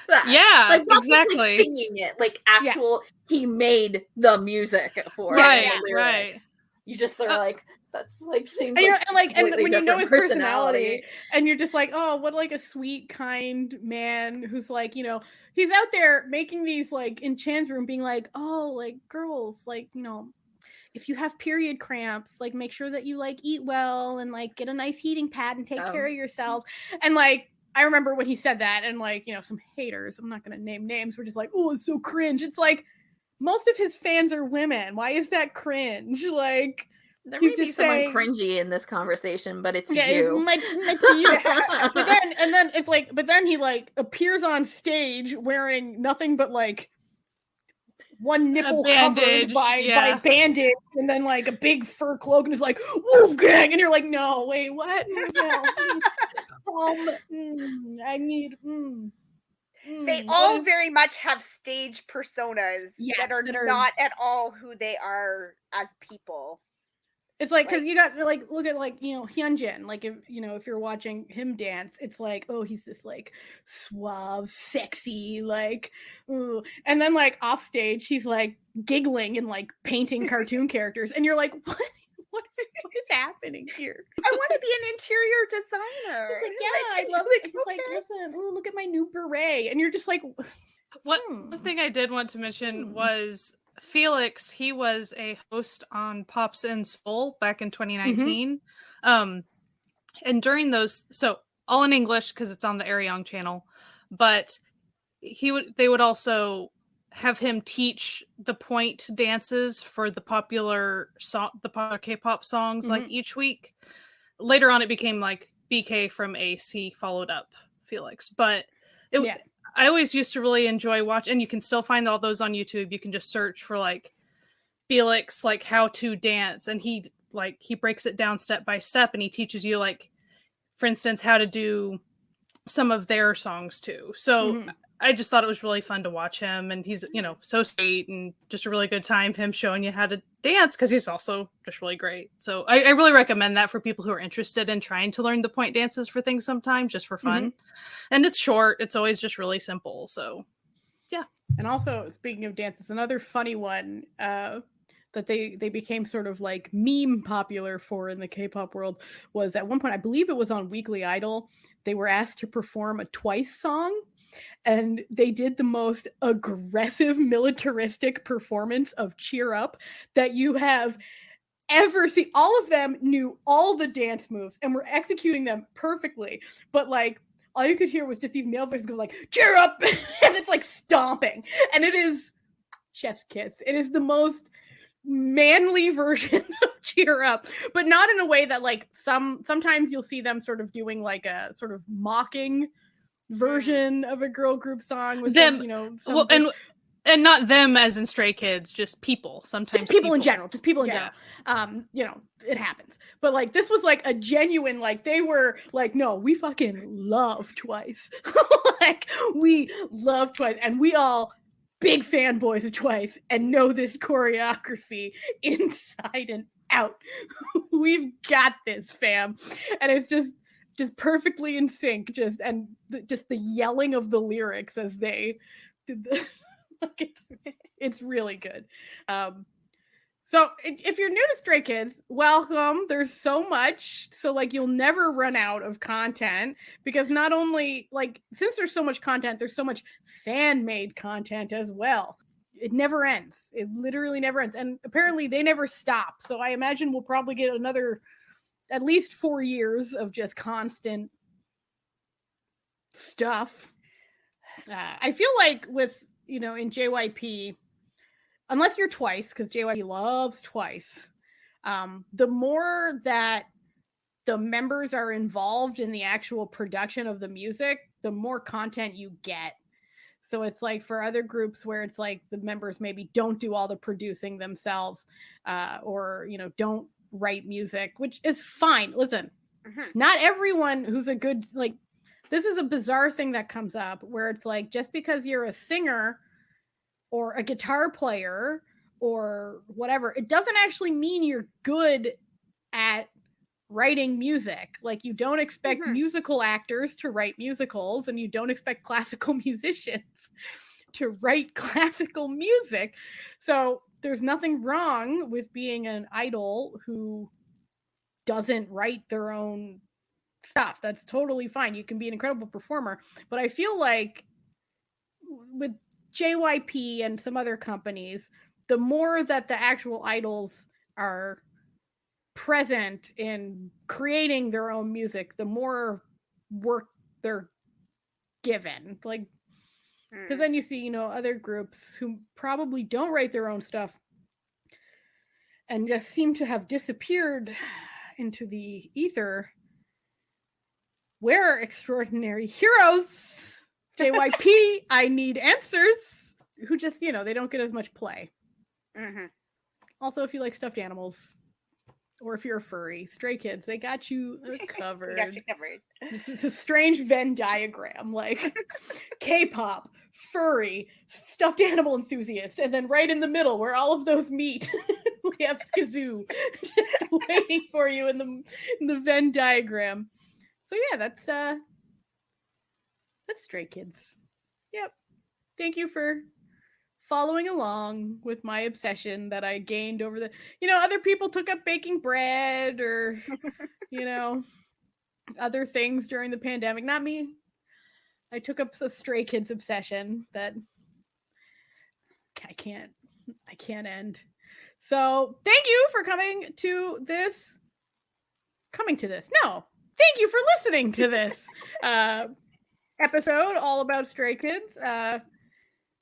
C: that.
D: Yeah,
C: like not
D: exactly.
C: Just, like, singing it, like actual. He made the music for the lyrics.
D: Right.
C: You just are like. That's like seems
A: and when you know his personality, and you're just like, oh, what like a sweet, kind man who's like, he's out there making these like in Chan's room, being like, oh, like girls, like if you have period cramps, like make sure that you like eat well and like get a nice heating pad and take care of yourself. And like I remember when he said that, and like some haters, I'm not gonna name names, were just like, oh, it's so cringe. It's like most of his fans are women. Why is that cringe? Like.
C: There may be someone cringy in this conversation, but it's you.
A: It's you. then it's like, but then he like appears on stage wearing nothing but like one nipple covered by bandage, and then like a big fur cloak, and is like Wolfgang, and you're like, no, wait, what? I need.
B: They all very much have stage personas that are not at all who they are as people.
A: It's like, because you got like look at like Hyunjin, like if you're watching him dance, it's like, oh, he's this like suave, sexy, like ooh. And then like off stage he's like giggling and like painting cartoon characters, and you're like, what is happening here?
B: I want to be an interior designer.
A: It's like, yeah, I love it. It's like, listen, oh, look at my new beret, and you're just like,
D: one thing I did want to mention was Felix, he was a host on Pops and Soul back in 2019. And during those, so all in English because it's on the Ariong channel, but they would also have him teach the point dances for the popular K-pop songs like each week. Later on, it became like BK from Ace. He followed up Felix, but I always used to really enjoy watching, and you can still find all those on YouTube. You can just search for like Felix, like how to dance, and he breaks it down step by step, and he teaches you, like, for instance, how to do some of their songs too. So I just thought it was really fun to watch him, and he's, you know, so sweet and just a really good time, him showing you how to dance, because he's also just really great. So I really recommend that for people who are interested in trying to learn the point dances for things sometimes, just for fun. And it's short. It's always just really simple. So yeah.
A: And also, speaking of dances, another funny one that they became sort of like meme popular for in the K-pop world was, at one point, I believe it was on Weekly Idol, they were asked to perform a Twice song, and they did the most aggressive militaristic performance of Cheer Up that you have ever seen. All of them knew all the dance moves and were executing them perfectly, but like all you could hear was just these male voices go like, cheer up, and it's like stomping, and it is chef's kiss. It is the most manly version of Cheer Up, but not in a way that, like, sometimes you'll see them sort of doing like a sort of mocking version of a girl group song with
D: them,
A: some, you know,
D: well, and not them as in Stray Kids, just people. Sometimes
A: just people in general, you know, it happens. But like, this was like a genuine, like, they were like, no, we fucking love Twice. Like, we love Twice, and we all big fanboys of Twice and know this choreography inside and out. We've got this, fam. And it's just perfectly in sync, just the yelling of the lyrics as they did the it's really good. So if you're new to Stray Kids, welcome. There's so much, so like you'll never run out of content, because not only, like, since there's so much content, there's so much fan-made content as well. It never ends. It literally never ends, and apparently they never stop. So I imagine we'll probably get another at least 4 years of just constant stuff. I feel like with, you know, in JYP, unless you're Twice, because JYP loves Twice, the more that the members are involved in the actual production of the music, the more content you get. So it's like for other groups where it's like the members maybe don't do all the producing themselves, or, you know, don't write music, which is fine. Listen, not everyone who's a good, like, this is a bizarre thing that comes up where it's like, just because you're a singer or a guitar player or whatever, it doesn't actually mean you're good at writing music. Like, you don't expect musical actors to write musicals, and you don't expect classical musicians to write classical music. So there's nothing wrong with being an idol who doesn't write their own stuff. That's totally fine. You can be an incredible performer. But I feel like with JYP and some other companies, the more that the actual idols are present in creating their own music, the more work they're given. Like, because then you see, you know, other groups who probably don't write their own stuff and just seem to have disappeared into the ether. We're extraordinary heroes. JYP, I need answers. Who just, you know, they don't get as much play. Also, if you like stuffed animals, or if you're a furry, Stray Kids, they got you covered.
B: They got you covered.
A: It's a strange Venn diagram, like K-pop, furry, stuffed animal enthusiast, and then right in the middle where all of those meet, we have Skazoo just waiting for you in the Venn diagram. So yeah, that's Stray Kids. Yep. Thank you for following along with my obsession that I gained over the, you know, other people took up baking bread or, you know, other things during the pandemic. Not me. I took up a Stray Kids obsession that I can't I can't end. So thank you for coming to this. No, thank you for listening to this episode all about Stray Kids.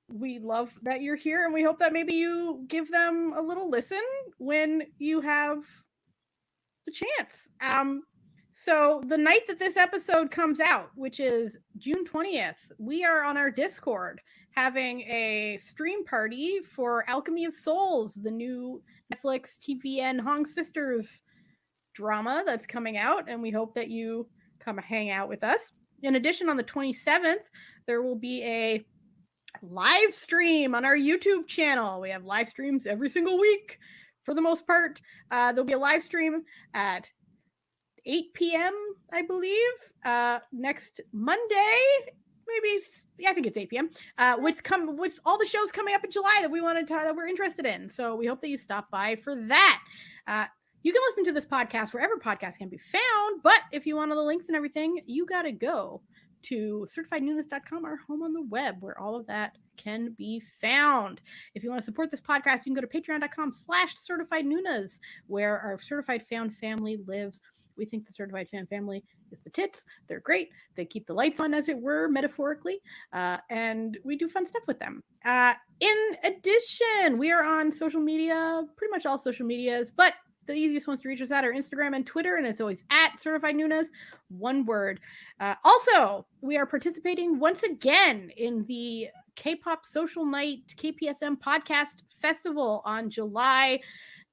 A: We love that you're here, and we hope that maybe you give them a little listen when you have the chance. So the night that this episode comes out, which is June 20th, we are on our Discord having a stream party for Alchemy of Souls, the new Netflix TVN Hong Sisters drama that's coming out, and we hope that you come hang out with us. In addition, on the 27th, there will be a live stream on our YouTube channel. We have live streams every single week for the most part. There'll be a live stream at 8 p.m. I believe next Monday, maybe. Yeah, I think it's 8 p.m. With all the shows coming up in July that we're interested in. So we hope that you stop by for that. You can listen to this podcast wherever podcasts can be found, but if you want all the links and everything, you got to go to certifiednoonas.com, our home on the web, where all of that can be found. If you want to support this podcast, you can go to patreon.com/certifiednoonas, where our certified fan family lives. We think the certified fan family is the tits. They're great. They keep the lights on, as it were, metaphorically, and we do fun stuff with them. In addition, we are on social media, pretty much all social medias, but the easiest ones to reach us at are Instagram and Twitter, and it's always at Certified Noonas, one word. Also, we are participating once again in the K-Pop Social Night KPSM Podcast Festival on July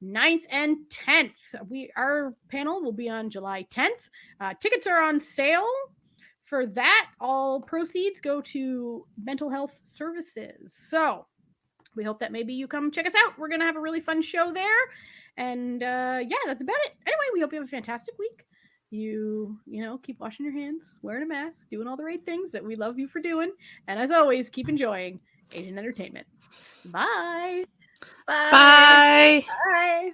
A: 9th and 10th. Our panel will be on July 10th. Tickets are on sale. For that, all proceeds go to mental health services. So we hope that maybe you come check us out. We're going to have a really fun show there. And yeah, that's about it. Anyway, we hope you have a fantastic week. You keep washing your hands, wearing a mask, doing all the right things that we love you for doing. And as always, keep enjoying Asian entertainment. Bye.
C: Bye.
D: Bye.
B: Bye.